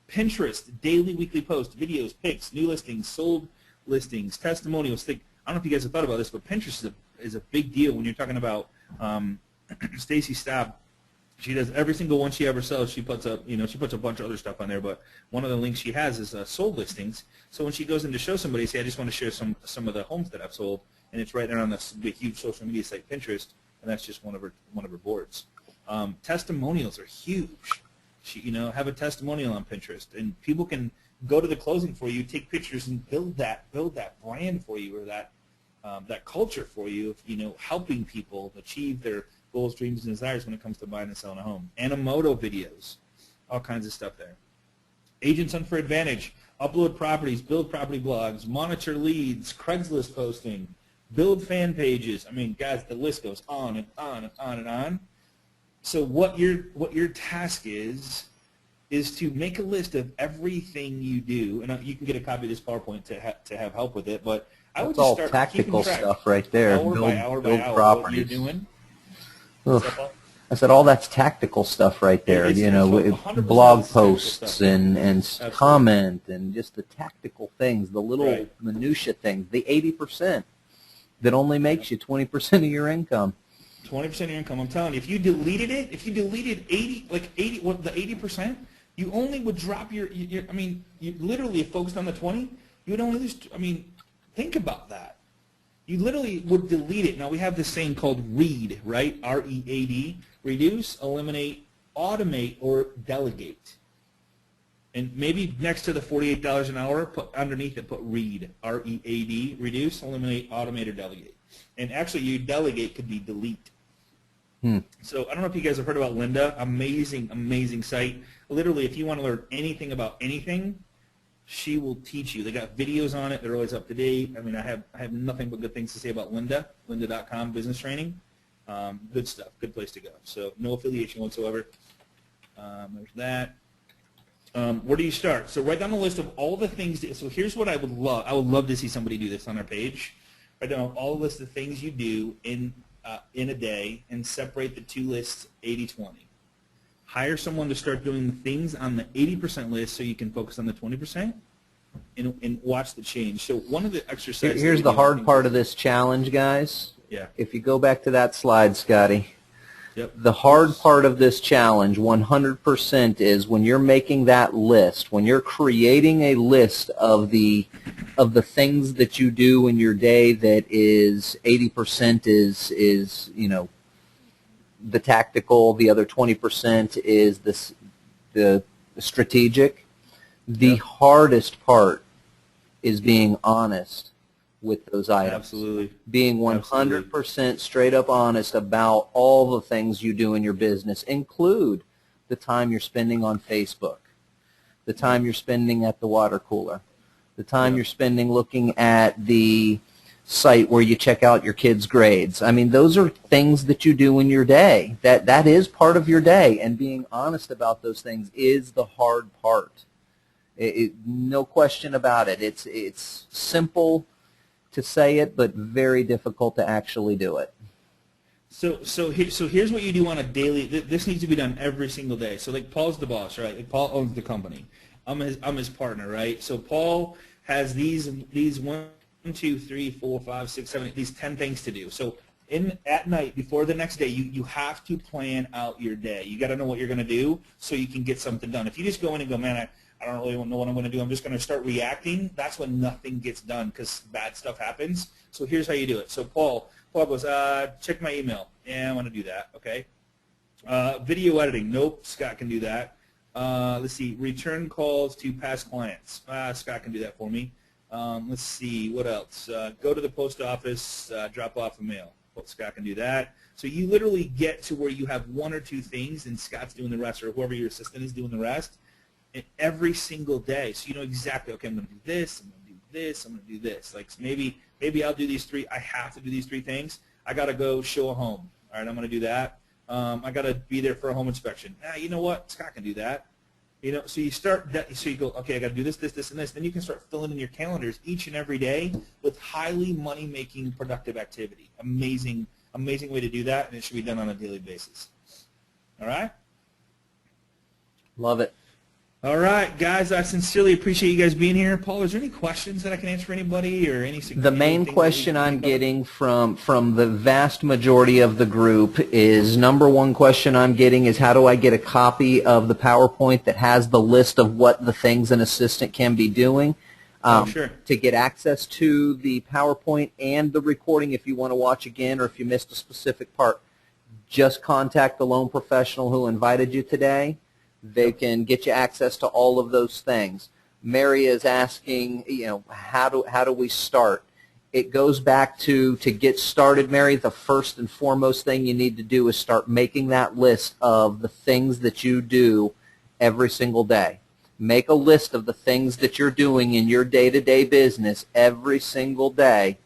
Pinterest, daily, weekly posts, videos, pics, new listings, sold listings, testimonials. I don't know if you guys have thought about this, but Pinterest is a big deal when you're talking about Stacy Staub. She does every single one she ever sells. She puts up, she puts a bunch of other stuff on there, but one of the links she has is sold listings. So when she goes in to show somebody, say, I just want to share some of the homes that I've sold, and it's right there on the big, huge social media site, Pinterest, and that's just one of her boards. Testimonials are huge. Have a testimonial on Pinterest, and people can go to the closing for you, take pictures, and build that brand for you, or that culture for you. Helping people achieve their goals, dreams, and desires when it comes to buying and selling a home. Animoto videos, all kinds of stuff there. Agents Hunt for Advantage, upload properties, build property blogs, monitor leads, Craigslist posting, build fan pages. I mean, guys, the list goes on and on and on and on. So what your task is to make a list of everything you do, and you can get a copy of this PowerPoint to have help with it. But I would just start tactical keeping track, stuff right there. hour by hour by hour, what you're doing. I said all that's tactical stuff right there. Blog posts and comment and just the tactical things, the little minutia things, the 80%. That only makes you 20% of your income. 20% of your income. I'm telling you, if you deleted 80%, you only would drop you literally focused on the 20, you would only lose, think about that. You literally would delete it. Now, we have this saying called READ, right? R-E-A-D. Reduce, eliminate, automate, or delegate. And maybe next to the $48 an hour, underneath it, put READ, R-E-A-D, reduce, eliminate, automate, or delegate. And actually, your delegate could be delete. So I don't know if you guys have heard about Lynda. Amazing, amazing site. Literally, if you want to learn anything about anything, she will teach you. They got videos on it. They're always up to date. I have nothing but good things to say about Lynda, lynda.com, business training. Good stuff, good place to go. So no affiliation whatsoever. There's that. Where do you start? So write down a list of all the things. So here's what I would love. I would love to see somebody do this on our page. Write down all the list of things you do in a day and separate the two lists 80-20. Hire someone to start doing the things on the 80% list so you can focus on the 20% and watch the change. So one of the exercises. Here's the hard part of this challenge, guys. Yeah. If you go back to that slide, Scotty. Yep. The hard part of this challenge, 100%, is when you're making that list, when you're creating a list of the things that you do in your day that is 80% is the tactical, the other 20% is the strategic. The hardest part is being honest with those items. Absolutely. Being 100% straight up honest about all the things you do in your business. Include the time you're spending on Facebook, the time you're spending at the water cooler, the time you're spending looking at the site where you check out your kids' grades. I mean, those are things that you do in your day. That is part of your day, and being honest about those things is the hard part. No question about it. It's simple to say it, but very difficult to actually do it. So here's what you do on a daily. This needs to be done every single day. So like Paul's the boss, right? Like Paul owns the company. I'm his partner, right? So Paul has these 1, 2, 3, 4, 5, 6, 7, these 10 things to do. So at night before the next day, you have to plan out your day. You got to know what you're going to do so you can get something done. If you just go in and go, man, I don't really know what I'm going to do, I'm just going to start reacting, that's when nothing gets done because bad stuff happens. So here's how you do it. So Paul goes, check my email. Yeah, I want to do that. Okay. Video editing. Nope, Scott can do that. Let's see. Return calls to past clients. Scott can do that for me. Let's see. What else? Go to the post office, drop off a mail. Well, Scott can do that. So you literally get to where you have 1 or 2 things and Scott's doing the rest, or whoever your assistant is doing the rest, and every single day. So you know exactly, okay, I'm going to do this, I'm going to do this, I'm going to do this. Like maybe I'll do these 3. I have to do these 3 things. I got to go show a home. All right, I'm going to do that. I got to be there for a home inspection. You know what? Scott can do that. You know, so you start that. So you go, okay, I got to do this, this, this, and this. Then you can start filling in your calendars each and every day with highly money-making, productive activity. Amazing, amazing way to do that, and it should be done on a daily basis. All right. Love it. All right, guys, I sincerely appreciate you guys being here. Paul, is there any questions that I can answer for anybody or any? The main question I'm getting from the vast majority of the group is, number one question I'm getting is, how do I get a copy of the PowerPoint that has the list of what the things an assistant can be doing? Sure. To get access to the PowerPoint and the recording if you want to watch again or if you missed a specific part, just contact the loan professional who invited you today. They can get you access to all of those things. Mary is asking, you know, how do we start? It goes back to get started, Mary, the first and foremost thing you need to do is start making that list of the things that you do every single day. Make a list of the things that you're doing in your day-to-day business every single day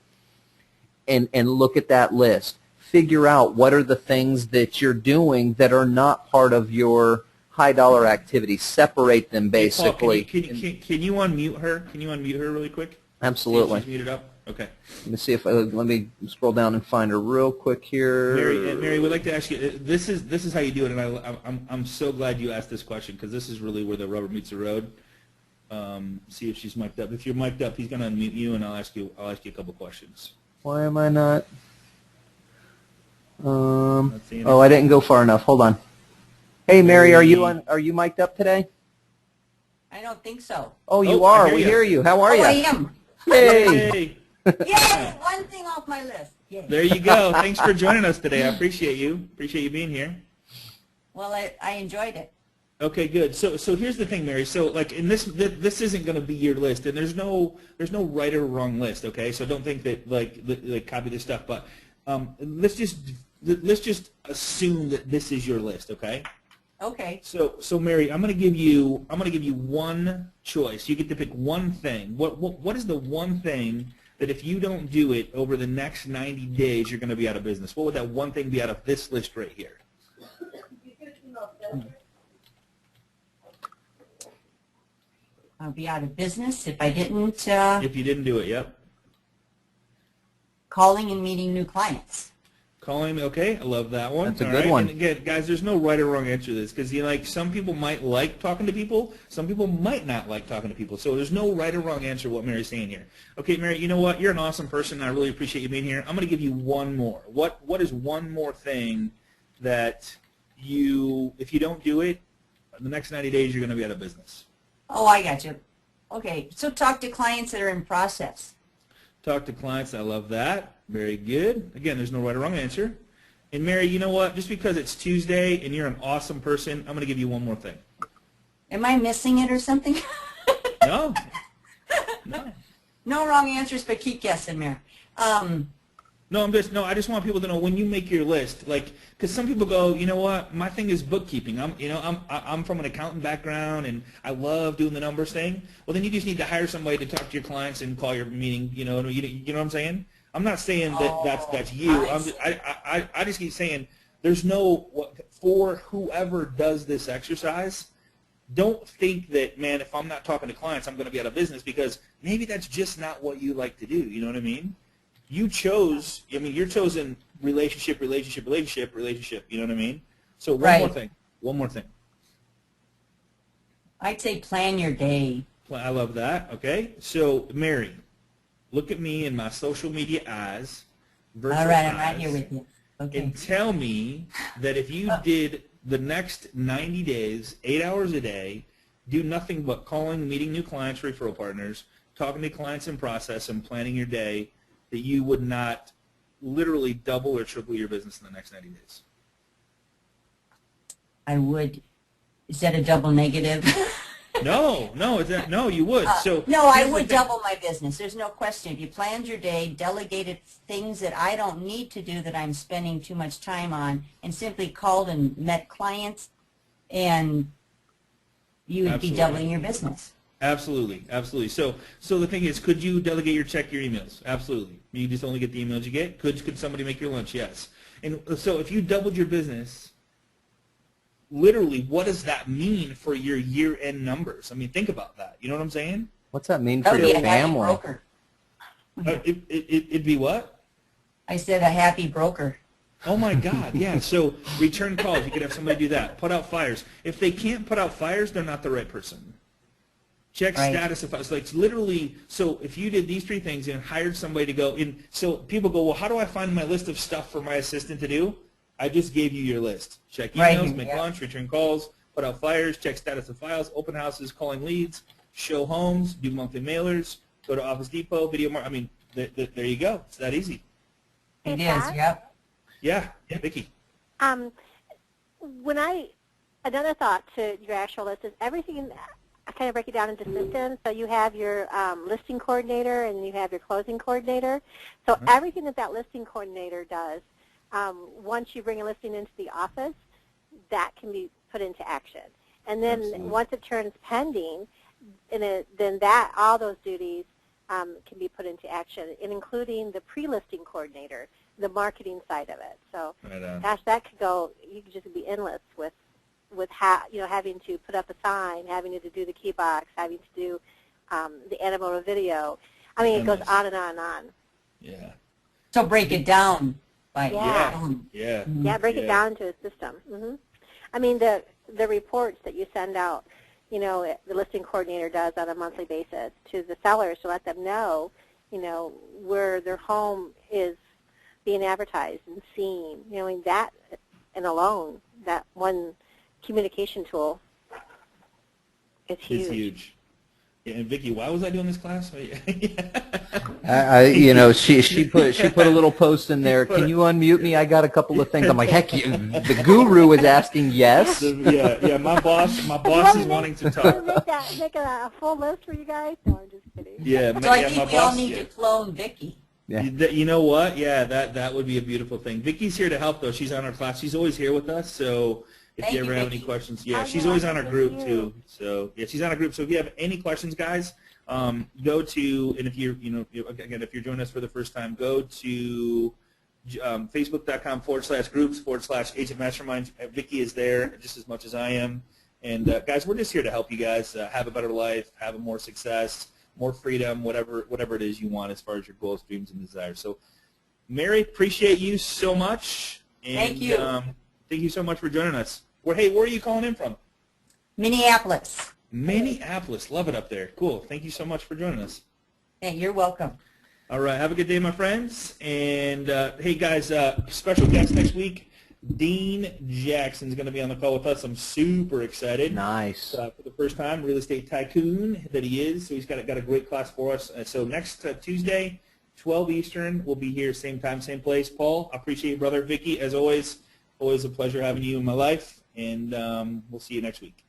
and look at that list. Figure out what are the things that you're doing that are not part of your high-dollar activities. Separate them, basically. Hey, Paul, can you unmute her? Can you unmute her really quick? Absolutely. She's muted up. Okay. Let me see if let me scroll down and find her real quick here. Mary, we'd like to ask you. This is how you do it, and I'm so glad you asked this question because this is really where the rubber meets the road. See if she's mic'd up. If you're mic'd up, he's going to unmute you, and I'll ask you a couple questions. Why am I not? Oh, I didn't go far enough. Hold on. Hey, Mary, are you mic'd up today? I don't think so. Oh, you are. We hear you. How are you? I am. Hey. Yay! One thing off my list. Yay. There you go. Thanks for joining us today. I appreciate you. Appreciate you being here. Well, I enjoyed it. Okay, good. So here's the thing, Mary. So like in this isn't going to be your list, and there's no right or wrong list. Okay, so don't think that like copy this stuff. But let's just assume that this is your list. Okay. Okay. So Mary, I'm going to give you one choice. You get to pick one thing. What is the one thing that if you don't do it over the next 90 days, you're going to be out of business? What would that one thing be out of this list right here? I'll be out of business if I didn't. If you didn't do it, yep. Calling and meeting new clients. Calling, okay, I love that one. That's a good one. And again, guys, there's no right or wrong answer to this because some people might like talking to people, some people might not like talking to people. So there's no right or wrong answer to what Mary's saying here. Okay, Mary, you know what? You're an awesome person. I really appreciate you being here. I'm going to give you one more. What is one more thing that if you don't do it, in the next 90 days, you're going to be out of business? Oh, I got you. Okay, so talk to clients that are in process. Talk to clients. I love that. Very good. Again, there's no right or wrong answer. And Mary, you know what? Just because it's Tuesday and you're an awesome person, I'm going to give you one more thing. Am I missing it or something? No. No. No wrong answers, but keep guessing, Mary. No, I just want people to know when you make your list, like, because some people go, you know what, my thing is bookkeeping. I'm from an accountant background and I love doing the numbers thing. Well, then you just need to hire somebody to talk to your clients and call your meeting. You know what I'm saying? I'm not saying that that's you. I just keep saying there's no for whoever does this exercise. Don't think that, man, if I'm not talking to clients, I'm going to be out of business, because maybe that's just not what you like to do. You know what I mean? You're chosen relationship. You know what I mean? So one more thing. I'd say plan your day. I love that. Okay. So, Mary, look at me in my social media eyes, virtual All right, I'm eyes, right here with you. Okay. and tell me that if you did the next 90 days, 8 hours a day, do nothing but calling, meeting new clients, referral partners, talking to clients in process, and planning your day, that you would not literally double or triple your business in the next 90 days? I would. Is that a double negative? No, you would. No, I would double my business. There's no question. If you planned your day, delegated things that I don't need to do that I'm spending too much time on, and simply called and met clients, and you would be doubling your business. Absolutely. So the thing is, could you delegate your emails? Absolutely. You just only get the emails you get. Could somebody make your lunch? Yes. And so if you doubled your business, literally, what does that mean for your year-end numbers? I mean, think about that. You know what I'm saying? What's that mean for your family? Broker. It'd be what? I said a happy broker. Oh my God, yeah. So return calls, you could have somebody do that. Put out fires. If they can't put out fires, they're not the right person. Check status of files. Like literally, so if you did these 3 things and hired somebody to go in, so people go, well, how do I find my list of stuff for my assistant to do? I just gave you your list. Check emails, make lunch, return calls, put out fires, check status of files, open houses, calling leads, show homes, do monthly mailers, go to Office Depot, video market. I mean, there you go. It's that easy. It is, yep. Yeah, Vicki. Another thought to your actual list is everything. I kind of break it down into systems. So you have your listing coordinator and you have your closing coordinator. So everything that listing coordinator does, once you bring a listing into the office, that can be put into action. And then once it turns pending, then all those duties can be put into action, and including the pre-listing coordinator, the marketing side of it. So, gosh, that could go. You could just be endless with having to put up a sign, having to do the key box, having to do the Animoto video. I mean, it goes on and on and on. Yeah. So break it down. Break it down to a system. I mean, the reports that you send out, the listing coordinator does on a monthly basis to the sellers to let them know, where their home is being advertised and seen. That and alone, that one communication tool is huge. It's huge. Yeah, and Vicki, why was I doing this class? She put a little post in there. Can you unmute me? I got a couple of things. I'm like, heck, the guru is asking yes. My boss is wanting to talk. Make a full list for you guys? No, I'm just kidding. Yeah, so I think we all need to clone Vicki. Yeah. You know what? Yeah, that would be a beautiful thing. Vicki's here to help, though. She's on our class. She's always here with us, so if you ever have any questions. Yeah, she's always on our group, too. So, yeah, she's on our group. So if you have any questions, guys, go to, and if you're joining us for the first time, go to facebook.com/groups/Agent Mastermind. Vicki is there just as much as I am. And, guys, we're just here to help you guys have a better life, have a more success, more freedom, whatever it is you want as far as your goals, dreams, and desires. So, Mary, appreciate you so much. And, thank you. Thank you so much for joining us. Where are you calling in from? Minneapolis. Minneapolis. Love it up there. Cool. Thank you so much for joining us. Hey, you're welcome. All right. Have a good day, my friends. And, hey, guys, special guest next week, Dean Jackson's going to be on the call with us. I'm super excited. Nice. For the first time, real estate tycoon that he is. So he's got a great class for us. So next Tuesday, 12 Eastern, we'll be here, same time, same place. Paul, I appreciate you, brother. Vicki, as always a pleasure having you in my life. And we'll see you next week.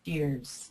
Cheers.